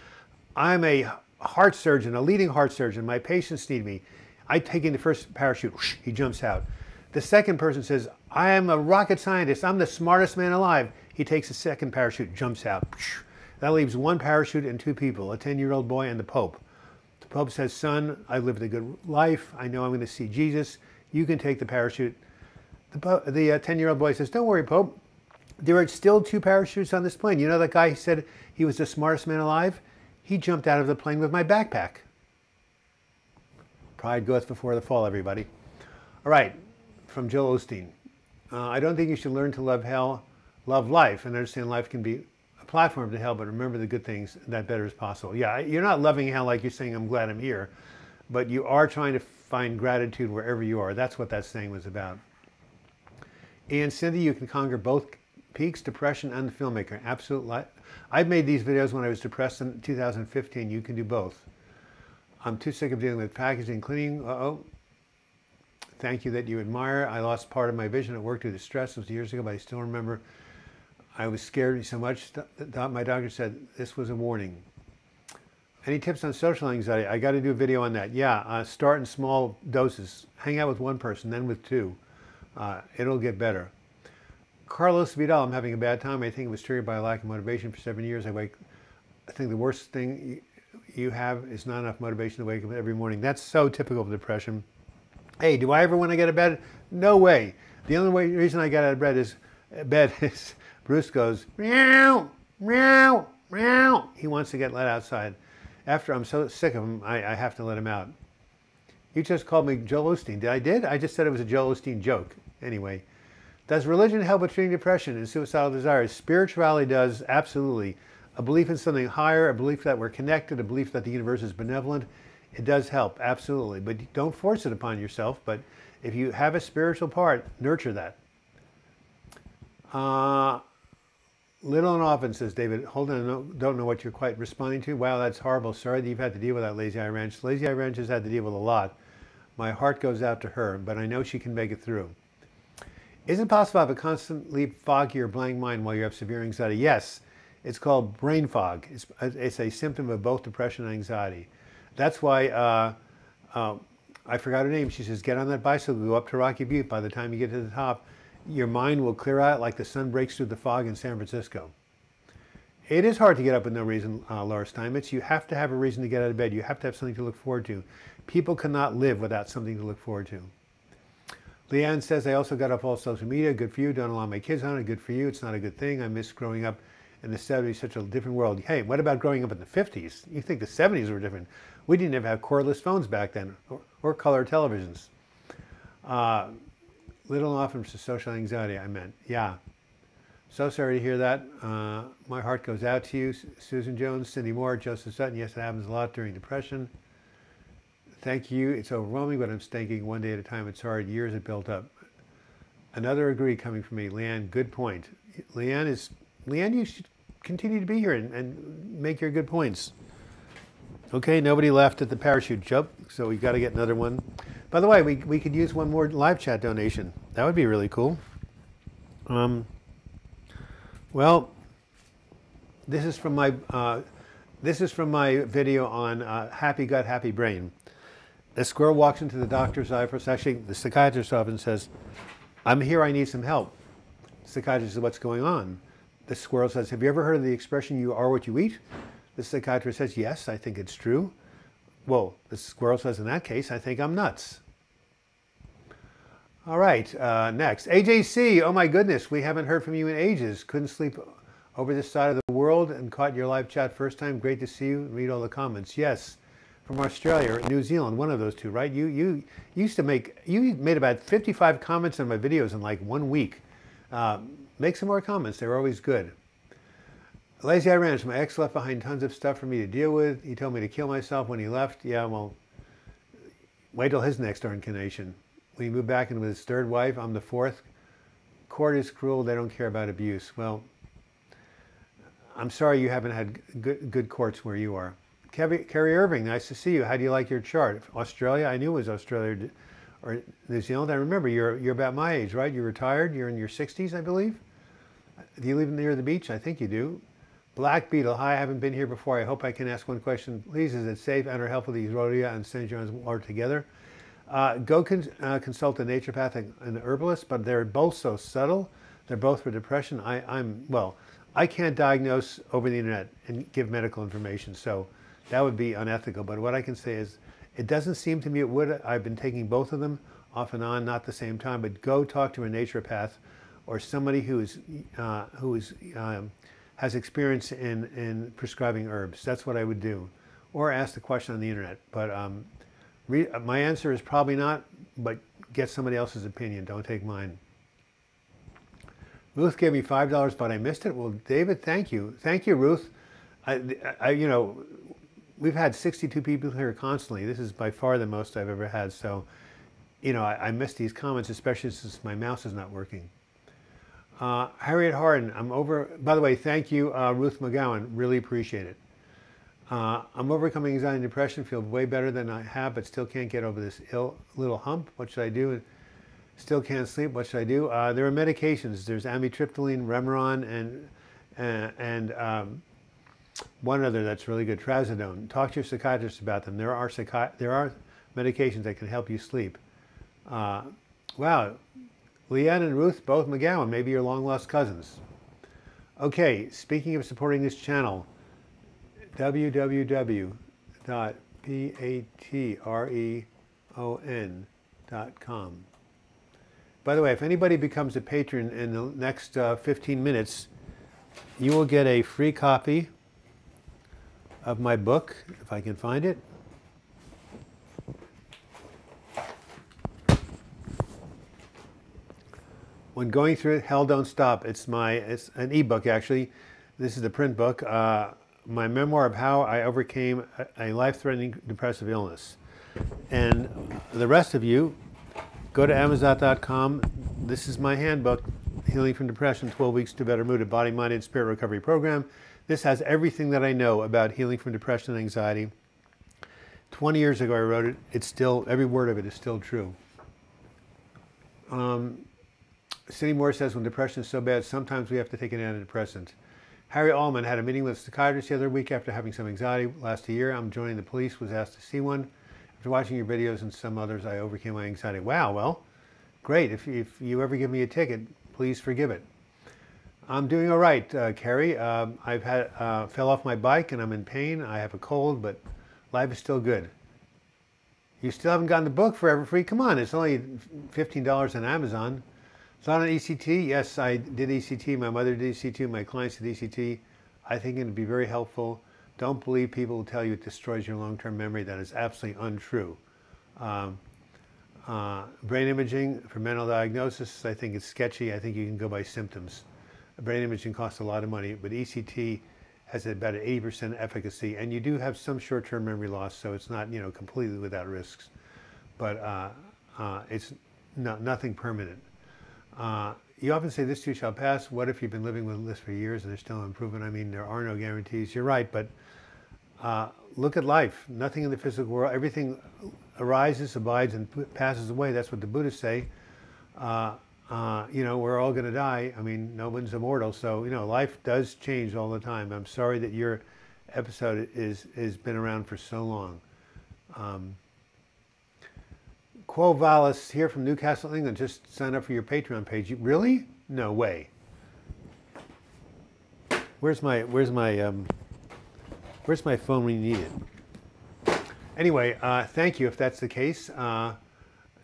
I'm a heart surgeon, a leading heart surgeon. My patients need me. I take in the first parachute. He jumps out. The second person says, I am a rocket scientist. I'm the smartest man alive. He takes the second parachute, jumps out. That leaves 1 parachute and 2 people, a 10-year-old boy and the Pope. The Pope says, son, I lived a good life. I know I'm going to see Jesus. You can take the parachute. The 10-year-old boy says, don't worry, Pope. There are still 2 parachutes on this plane. You know that guy who said he was the smartest man alive? He jumped out of the plane with my backpack. Pride goeth before the fall, everybody. All right, from Joel Osteen. I don't think you should learn to love hell, love life, and understand life can be a platform to hell, but remember the good things, that better is possible. Yeah, you're not loving hell like you're saying, I'm glad I'm here, but you are trying to find gratitude wherever you are. That's what that saying was about. And Cindy, you can conquer both peaks, depression, and the filmmaker. Absolutely. I've made these videos when I was depressed in 2015. You can do both. I'm too sick of dealing with packaging, cleaning. Uh-oh. Thank you that you admire. I lost part of my vision at work due to stress. It was years ago, but I still remember I was scared so much that my doctor said this was a warning. Any tips on social anxiety? I got to do a video on that. Yeah, start in small doses. Hang out with 1 person, then with 2. It'll get better. Carlos Vidal, I'm having a bad time. I think it was triggered by a lack of motivation for 7 years. I think the worst thing you have is not enough motivation to wake up every morning. That's so typical of depression. Hey, do I ever want to get out of bed? No way. The only reason I get out of bed is Bruce goes, meow, meow, meow. He wants to get let outside. After I'm so sick of him, I have to let him out. You just called me Joel Osteen. Did? I just said it was a Joel Osteen joke. Anyway, does religion help with treating depression and suicidal desires? Spirituality does, absolutely. A belief in something higher, a belief that we're connected, a belief that the universe is benevolent. It does help, absolutely. But don't force it upon yourself. But if you have a spiritual part, nurture that. Little and often, says David. Hold on, don't know what you're quite responding to. Wow, that's horrible. Sorry that you've had to deal with that, Lazy Eye Ranch. Lazy Eye Ranch has had to deal with a lot. My heart goes out to her, but I know she can make it through. Is it possible to have a constantly foggy or blank mind while you have severe anxiety? Yes. It's called brain fog. It's a symptom of both depression and anxiety. That's why, I forgot her name. She says, get on that bicycle, go up to Rocky Butte. By the time you get to the top, your mind will clear out like the sun breaks through the fog in San Francisco. It is hard to get up with no reason, Laura Steinmetz. You have to have a reason to get out of bed. You have to have something to look forward to. People cannot live without something to look forward to. Leanne says, I also got off all social media. Good for you. Don't allow my kids on it. Good for you. It's not a good thing. I miss growing up in the 70s, such a different world. Hey, what about growing up in the 50s? You think the 70s were different. We didn't even have cordless phones back then, or color televisions. Little off from social anxiety, I meant. Yeah. So sorry to hear that. My heart goes out to you. Susan Jones, Cindy Moore, Joseph Sutton. Yes, it happens a lot during depression. Thank you. It's overwhelming, but I'm thinking one day at a time. It's hard. Years have built up. Another agree coming from me. Leanne, good point. Leanne, you should continue to be here and make your good points. Okay, nobody laughed at the parachute jump, so we got to get another one. By the way, we could use one more live chat donation. That would be really cool. Well, this is from my video on Happy Gut, Happy Brain. A squirrel walks into the doctor's office. Actually, the psychiatrist's office and says, I'm here, I need some help. The psychiatrist says, what's going on? The squirrel says, have you ever heard of the expression, you are what you eat? The psychiatrist says, yes, I think it's true. Well, the squirrel says, in that case, I think I'm nuts. All right, next. AJC, oh my goodness, we haven't heard from you in ages. Couldn't sleep over this side of the world and caught your live chat first time. Great to see you and read all the comments. Yes, from Australia or New Zealand, one of those two, right? You made about 55 comments on my videos in like 1 week. Make some more comments, they're always good. Lazy Eye Ranch, my ex left behind tons of stuff for me to deal with. He told me to kill myself when he left. Yeah, well, wait till his next incarnation. When he moved back in with his third wife, I'm the fourth. Court is cruel, they don't care about abuse. Well, I'm sorry you haven't had good courts where you are. Kerry Irving, nice to see you. How do you like your chart? Australia, I knew it was Australia or New Zealand. I remember you're about my age, right? You're retired, you're in your 60s, I believe. Do you live near the beach? I think you do. Black Beetle, hi, I haven't been here before. I hope I can ask one question. Please, is it safe and or helpful to use Rhodia and St. John's water together? Go consult a naturopath and an herbalist, but they're both so subtle. They're both for depression. I can't diagnose over the internet and give medical information, so that would be unethical. But what I can say is, it doesn't seem to me it would. I've been taking both of them off and on, not the same time, but go talk to a naturopath or somebody has experience in prescribing herbs. That's what I would do. Or ask the question on the internet. But my answer is probably not, but get somebody else's opinion. Don't take mine. Ruth gave me $5, but I missed it. Well, David, thank you. Thank you, Ruth. We've had 62 people here constantly. This is by far the most I've ever had. So, I missed these comments, especially since my mouse is not working. Harriet Harden, I'm over. By the way, thank you, Ruth McGowan. Really appreciate it. I'm overcoming anxiety and depression. Feel way better than I have, but still can't get over this little hump. What should I do? Still can't sleep. What should I do? There are medications. There's amitriptyline, Remeron, and one other that's really good, trazodone. Talk to your psychiatrist about them. There are medications that can help you sleep. Wow. Leanne and Ruth, both McGowan, maybe your long-lost cousins. Okay, speaking of supporting this channel, www.patreon.com Amazon.com. By the way, if anybody becomes a patron in the next 15 minutes, you will get a free copy of my book, if I can find it. When going through it, hell don't stop. It's an ebook actually. This is the print book. My memoir of how I overcame a life-threatening depressive illness. And the rest of you, go to Amazon.com. This is my handbook, Healing from Depression, 12 Weeks to Better Mood, a Body, Mind, and Spirit Recovery Program. This has everything that I know about healing from depression and anxiety. 20 years ago I wrote it. It's still, every word of it is still true. Cindy Moore says, when depression is so bad, sometimes we have to take an antidepressant. Harry Allman had a meeting with a psychiatrist the other week after having some anxiety last year. I'm joining the police, was asked to see one. After watching your videos and some others, I overcame my anxiety. Wow, well, great. If you ever give me a ticket, please forgive it. I'm doing all right, Carrie. I've fell off my bike and I'm in pain. I have a cold, but life is still good. You still haven't gotten the book Forever Free? Come on, it's only $15 on Amazon. It's not an ECT. Yes, I did ECT. My mother did ECT. My clients did ECT. I think it would be very helpful. Don't believe people who tell you it destroys your long-term memory. That is absolutely untrue. Brain imaging for mental diagnosis, I think it's sketchy. I think you can go by symptoms. Brain imaging costs a lot of money, but ECT has about an 80% efficacy, and you do have some short-term memory loss, so it's not, completely without risks. But it's nothing permanent. You often say this too shall pass. What if you've been living with this for years and there's still improvement? I mean, there are no guarantees. You're right, but look at life. Nothing in the physical world, everything arises, abides, and passes away. That's what the Buddhists say. We're all going to die. I mean, no one's immortal. So, life does change all the time. I'm sorry that your episode has been around for so long. Quo Vallis here from Newcastle, England. Just sign up for your Patreon page. Really? No way. Where's my phone when you need it? Anyway, thank you if that's the case.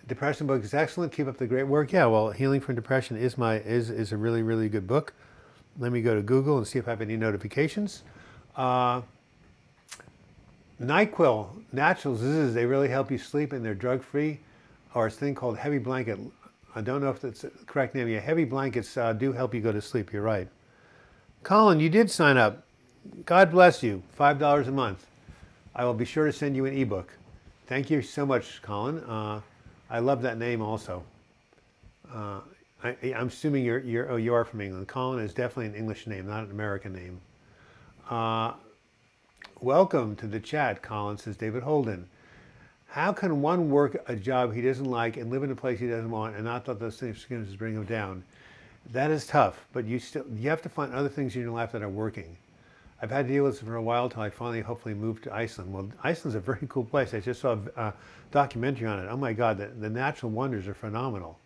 Depression book is excellent. Keep up the great work. Yeah, well, Healing from Depression is a really, really good book. Let me go to Google and see if I have any notifications. NyQuil, naturals, they really help you sleep and they're drug-free. Or a thing called heavy blanket. I don't know if that's the correct name. Yeah, heavy blankets do help you go to sleep. You're right. Colin, you did sign up. God bless you. $5 a month. I will be sure to send you an ebook. Thank you so much, Colin. I love that name also. I'm assuming you are from England. Colin is definitely an English name, not an American name. Welcome to the chat, Colin, says David Holden. How can one work a job he doesn't like and live in a place he doesn't want and not let those circumstances bring him down? That is tough, but you have to find other things in your life that are working. I've had to deal with this for a while until I finally hopefully moved to Iceland. Well, Iceland's a very cool place. I just saw a documentary on it. Oh my God, the natural wonders are phenomenal.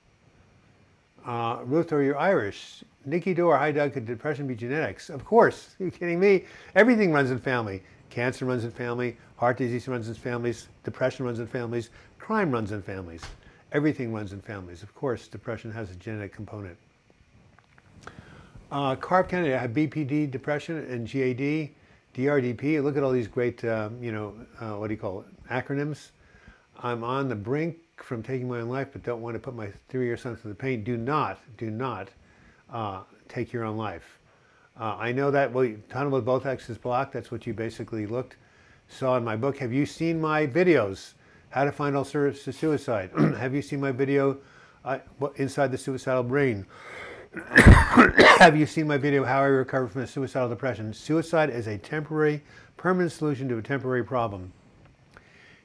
Ruth, are you Irish? Nikki Dorr, hi Doug, could depression be genetics? Of course, are you kidding me? Everything runs in family. Cancer runs in family, heart disease runs in families, depression runs in families, crime runs in families. Everything runs in families. Of course, depression has a genetic component. Carp Kennedy, I have BPD, depression, and GAD, DRDP. Look at all these great, what do you call it, acronyms. I'm on the brink from taking my own life, but don't want to put my 3-year son through the pain. Do not take your own life. I know that, well, tunnel with both X's blocked, that's what you basically saw in my book. Have you seen my videos? How to find alternatives to suicide. Have you seen my video, Inside the Suicidal Brain? Have you seen my video, How I Recovered from a Suicidal Depression? Suicide is a temporary, permanent solution to a temporary problem.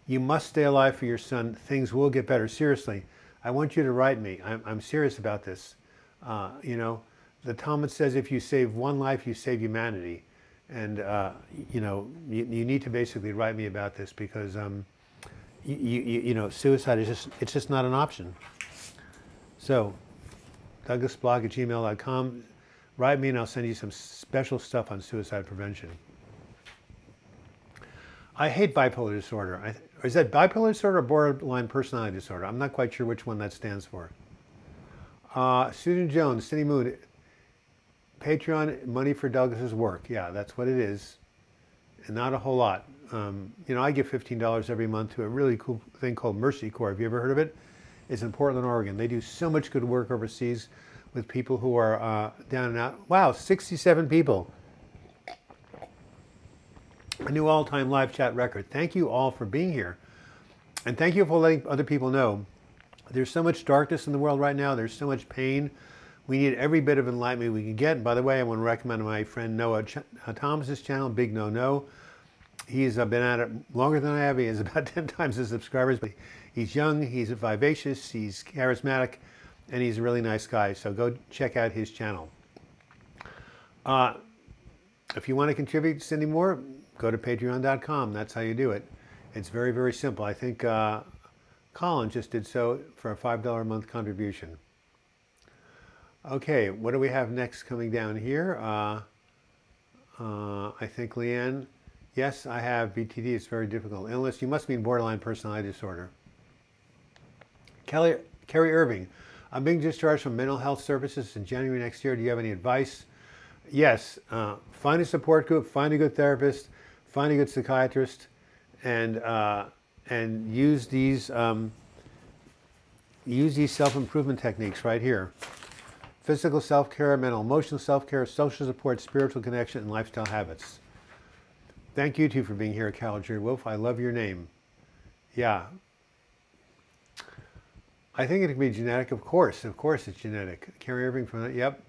You must stay alive for your son. Things will get better. Seriously, I want you to write me. I'm serious about this. The Talmud says if you save one life, you save humanity. And, you need to basically write me about this because, suicide is just not an option. So, douglasblog@gmail.com. Write me and I'll send you some special stuff on suicide prevention. I hate bipolar disorder. Is that bipolar disorder or borderline personality disorder? I'm not quite sure which one that stands for. Susan Jones, Cindy Moon, Patreon, money for Douglas's work. Yeah, that's what it is. And not a whole lot. You know, I give $15 every month to a really cool thing called Mercy Corps. Have you ever heard of it? It's in Portland, Oregon. They do so much good work overseas with people who are down and out. Wow, 67 people. A new all-time live chat record. Thank you all for being here. And thank you for letting other people know. There's so much darkness in the world right now. There's so much pain. We need every bit of enlightenment we can get. And by the way, I want to recommend my friend Noah Thomas's channel, Big No No. He's been at it longer than I have. He has about 10 times his subscribers, but he's young, he's vivacious, he's charismatic, and he's a really nice guy. So go check out his channel. If you want to contribute, Cindy Moore, go to patreon.com. That's how you do it. It's very, very simple. I think Colin just did so for a $5 a month contribution. Okay, what do we have next coming down here? I think Leanne, yes, I have BTD. It's very difficult. Illness, you must mean borderline personality disorder. Carrie Irving, I'm being discharged from mental health services in January next year. Do you have any advice? Yes, find a support group, find a good therapist, find a good psychiatrist, and use these self-improvement techniques right here. Physical self-care, mental emotional self-care, social support, spiritual connection, and lifestyle habits. Thank you too for being here, Carol J. Wolf. I love your name. Yeah. I think it could be genetic, of course. Of course it's genetic. Carrie Irving from that, yep.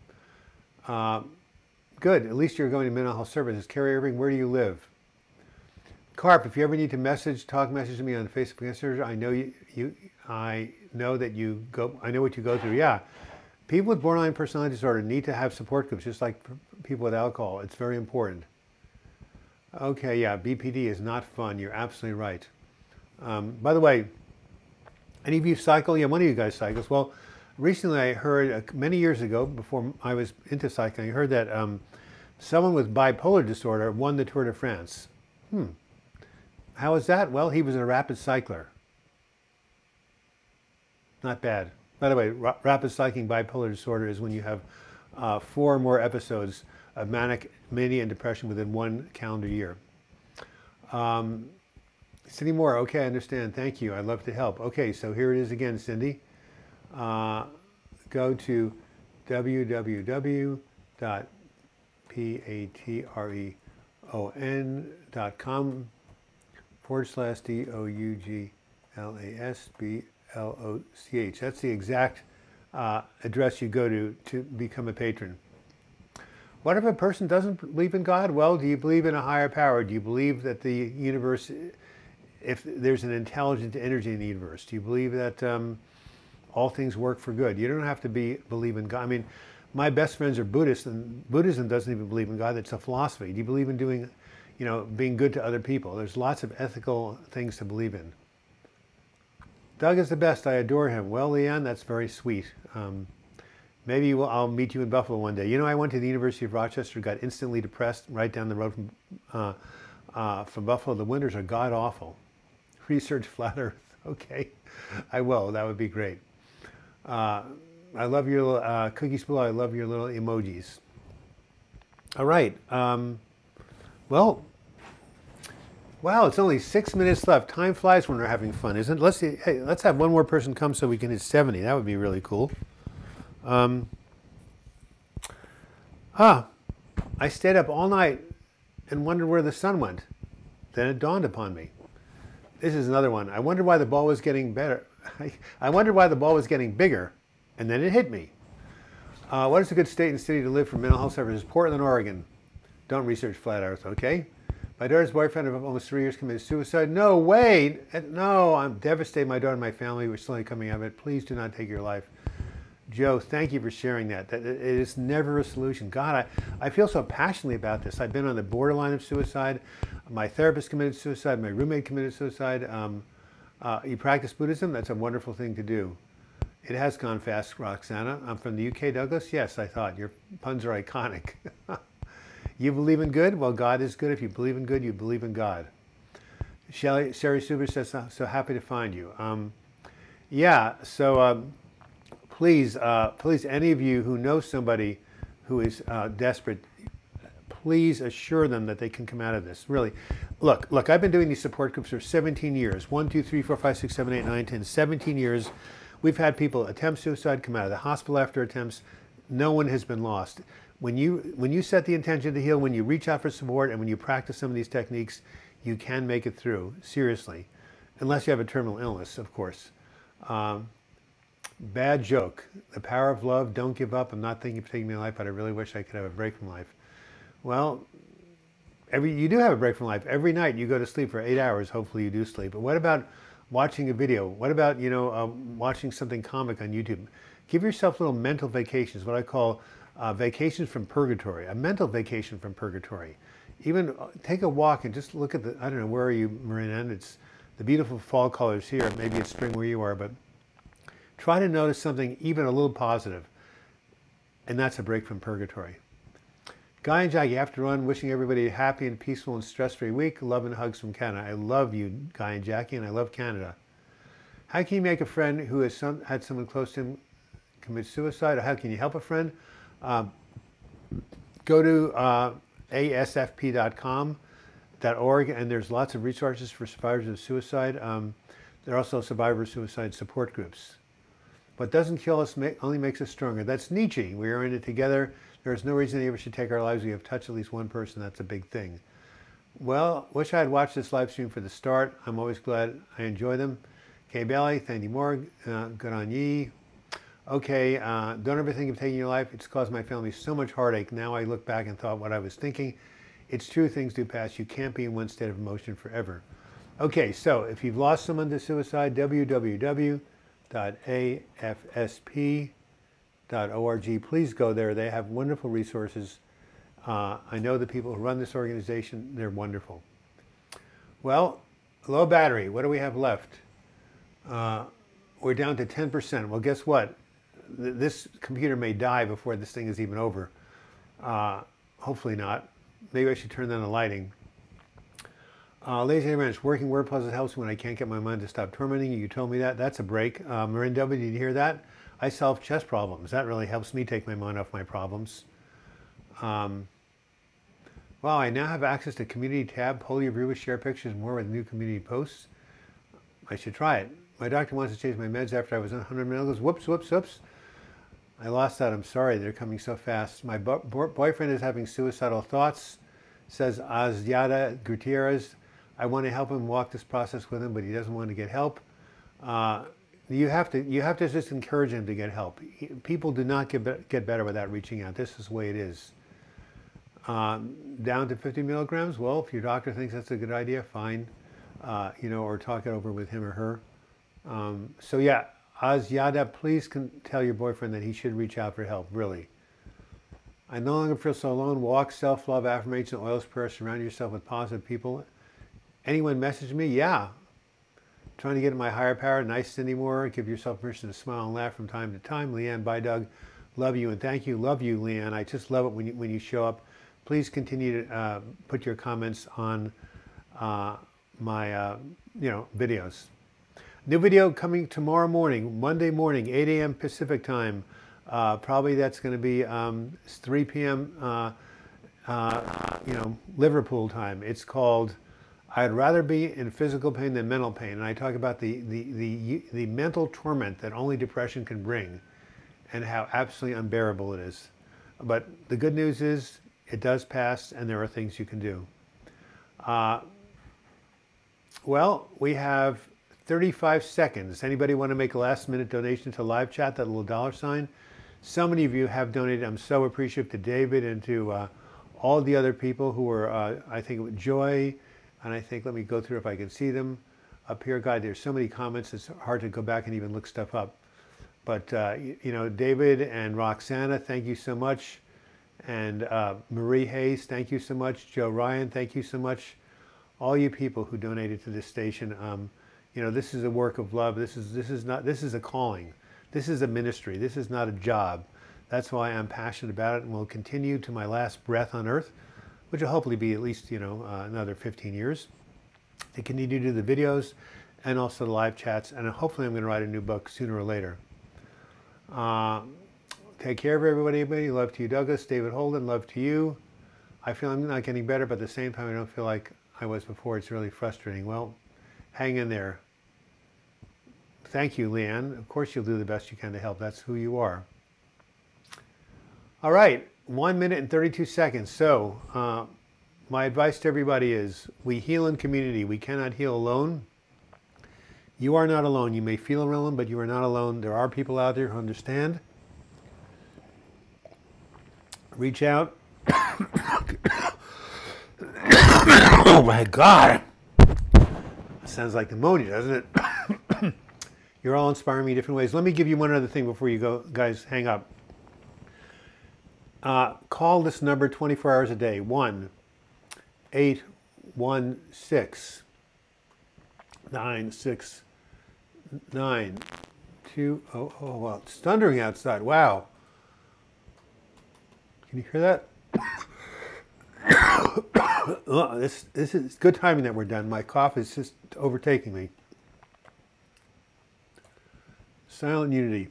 Good, at least you're going to mental health services. Carrie Irving, where do you live? Carp, if you ever need to message to me on Facebook Messenger, I know I know what you go through. Yeah. People with borderline personality disorder need to have support groups, just like people with alcohol. It's very important. Okay, yeah, BPD is not fun. You're absolutely right. By the way, any of you cycle? Yeah, one of you guys cycles. Well, recently I heard, many years ago, before I was into cycling, I heard that someone with bipolar disorder won the Tour de France. How is that? Well, he was a rapid cycler. Not bad. By the way, rapid cycling bipolar disorder is when you have 4 or more episodes of manic, mania, and depression within 1 calendar year. Cindy Moore, okay, I understand. Thank you. I'd love to help. Okay, so here it is again, Cindy. Go to www.patreon.com/DOUGLASBLOCH. That's the exact address you go to become a patron. What if a person doesn't believe in God? Well, do you believe in a higher power? Do you believe that the universe, if there's an intelligent energy in the universe? Do you believe that all things work for good? You don't have to believe in God. I mean, my best friends are Buddhists, and Buddhism doesn't even believe in God. It's a philosophy. Do you believe in doing, being good to other people? There's lots of ethical things to believe in. Doug is the best. I adore him. Well, Leanne, that's very sweet. Maybe I'll meet you in Buffalo one day. I went to the University of Rochester, got instantly depressed right down the road from Buffalo. The winters are god-awful. Research flat Earth. Okay, I will. That would be great. I love your little cookie spool. I love your little emojis. All right. Well, wow, it's only 6 minutes left. Time flies when we're having fun, isn't it? Let's see. Hey, let's have one more person come so we can hit 70. That would be really cool. I stayed up all night and wondered where the sun went. Then it dawned upon me. This is another one. I wondered why the ball was getting better. I wondered why the ball was getting bigger, and then it hit me. What is a good state and city to live for mental health services? Portland, Oregon. Don't research flat Earth, okay? My daughter's boyfriend of almost 3 years committed suicide. No way! No, I'm devastated. My daughter and my family were slowly coming out of it. Please do not take your life. Joe, thank you for sharing that. It is never a solution. God, I feel so passionately about this. I've been on the borderline of suicide. My therapist committed suicide. My roommate committed suicide. You practice Buddhism? That's a wonderful thing to do. It has gone fast, Roxana. I'm from the UK, Douglas. Yes, I thought. Your puns are iconic. You believe in good? Well, God is good. If you believe in good, you believe in God. Sherry Super says, so happy to find you. Yeah, so please, please, any of you who know somebody who is desperate, please assure them that they can come out of this. Really, look, I've been doing these support groups for 17 years. 1, 2, 3, 4, 5, 6, 7, 8, 9, 10, 17 years. We've had people attempt suicide, come out of the hospital after attempts. No one has been lost. When you set the intention to heal, when you reach out for support, and when you practice some of these techniques, you can make it through, seriously. Unless you have a terminal illness, of course. Bad joke. The power of love, don't give up. I'm not thinking of taking my life, but I really wish I could have a break from life. Well, you do have a break from life. Every night you go to sleep for 8 hours, hopefully you do sleep. But what about watching a video? What about, watching something comic on YouTube? Give yourself little mental vacations, what I call vacations from purgatory, a mental vacation from purgatory. Even take a walk and just look at I don't know, where are you, Marina? It's the beautiful fall colors here. Maybe it's spring where you are, but try to notice something even a little positive, and that's a break from purgatory. Guy and Jackie, after run, wishing everybody a happy and peaceful and stress-free week. Love and hugs from Canada. I love you, Guy and Jackie, and I love Canada. How can you make a friend who has had someone close to him commit suicide? Or how can you help a friend? Go to asfp.com.org, and there's lots of resources for survivors of suicide. There are also survivor suicide support groups. What doesn't kill us only makes us stronger. That's Nietzsche. We are in it together. There's no reason any of us should take our lives. We have touched at least one person. That's a big thing. Well, wish I had watched this live stream for the start. I'm always glad I enjoy them. Kay Bailey, thank you more. Good on ye. Okay, don't ever think of taking your life. It's caused my family so much heartache. Now I look back and thought what I was thinking. It's true, things do pass. You can't be in one state of emotion forever. Okay, so if you've lost someone to suicide, www.afsp.org. Please go there. They have wonderful resources. I know the people who run this organization. They're wonderful. Well, low battery. What do we have left? We're down to 10%. Well, guess what? This computer may die before this thing is even over. Hopefully not. Maybe I should turn down the lighting. Lazy Ranch, working word puzzles helps when I can't get my mind to stop tormenting you. You told me that. That's a break. Marin W, did you hear that? I solve chess problems. That really helps me take my mind off my problems. Wow, I now have access to community tab. Poll your viewers, share pictures more with new community posts. I should try it. My doctor wants to change my meds after I was on 100 milligrams. Whoops, whoops, whoops. I lost that. I'm sorry. They're coming so fast. My boyfriend is having suicidal thoughts, says Azyada Gutierrez. I want to help him walk this process with him, but he doesn't want to get help. You have to just encourage him to get help. People do not get better without reaching out. This is the way it is. Down to 50 milligrams. Well, if your doctor thinks that's a good idea, fine. Or talk it over with him or her. So yeah, Azyada, please tell your boyfriend that he should reach out for help, really. I no longer feel so alone. Walk, self-love, affirmation, oils, prayer. Surround yourself with positive people. Anyone message me? Yeah. Trying to get in my higher power. Nice Cindy Moore. Give yourself permission to smile and laugh from time to time. Leanne, bye Doug. Love you and thank you. Love you, Leanne. I just love it when you show up. Please continue to put your comments on my videos. New video coming tomorrow morning, Monday morning, 8 a.m. Pacific time. Probably that's going to be 3 p.m. Liverpool time. It's called "I'd Rather Be in Physical Pain Than Mental Pain," and I talk about the mental torment that only depression can bring, and how absolutely unbearable it is. But the good news is it does pass, and there are things you can do. Well, we have 35 seconds. Anybody want to make a last-minute donation to live chat, that little $sign? So many of you have donated. I'm so appreciative to David and to all the other people who were, I think, Joy, and I think, let me go through if I can see them up here. God, there's so many comments, it's hard to go back and even look stuff up. But, David and Roxana, thank you so much. And Marie Hayes, thank you so much. Joe Ryan, thank you so much. All you people who donated to this station. This is a work of love. This is a calling. This is a ministry. This is not a job. That's why I'm passionate about it and will continue to my last breath on earth, which will hopefully be at least, another 15 years. to continue to do the videos and also the live chats. And hopefully I'm going to write a new book sooner or later. Take care of everybody. Love to you, Douglas. David Holden, love to you. I feel I'm not getting better, but at the same time, I don't feel like I was before. It's really frustrating. Well, hang in there. Thank you, Leanne. Of course, you'll do the best you can to help. That's who you are. All right, 1 minute and 32 seconds. So my advice to everybody is we heal in community. We cannot heal alone. You are not alone. You may feel alone, but you are not alone. There are people out there who understand. Reach out. Oh my God. Sounds like pneumonia, doesn't it? You're all inspiring me in different ways. Let me give you one other thing before you go, guys, hang up. Call this number 24 hours a day, 1-816-969-200. Oh, well, it's thundering outside. Wow. Can you hear that? Oh, this is good timing that we're done. My cough is just overtaking me. Silent unity.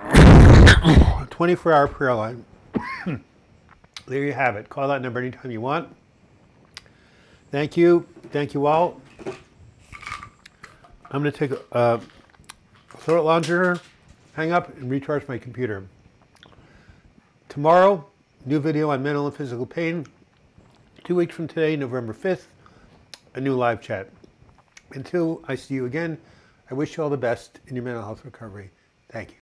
A 24-hour prayer line. There you have it. Call that number anytime you want. Thank you. Thank you all. I'm going to take a throat lounger, hang up, and recharge my computer. Tomorrow, new video on mental and physical pain. 2 weeks from today, November 5th, a new live chat. Until I see you again, I wish you all the best in your mental health recovery. Thank you.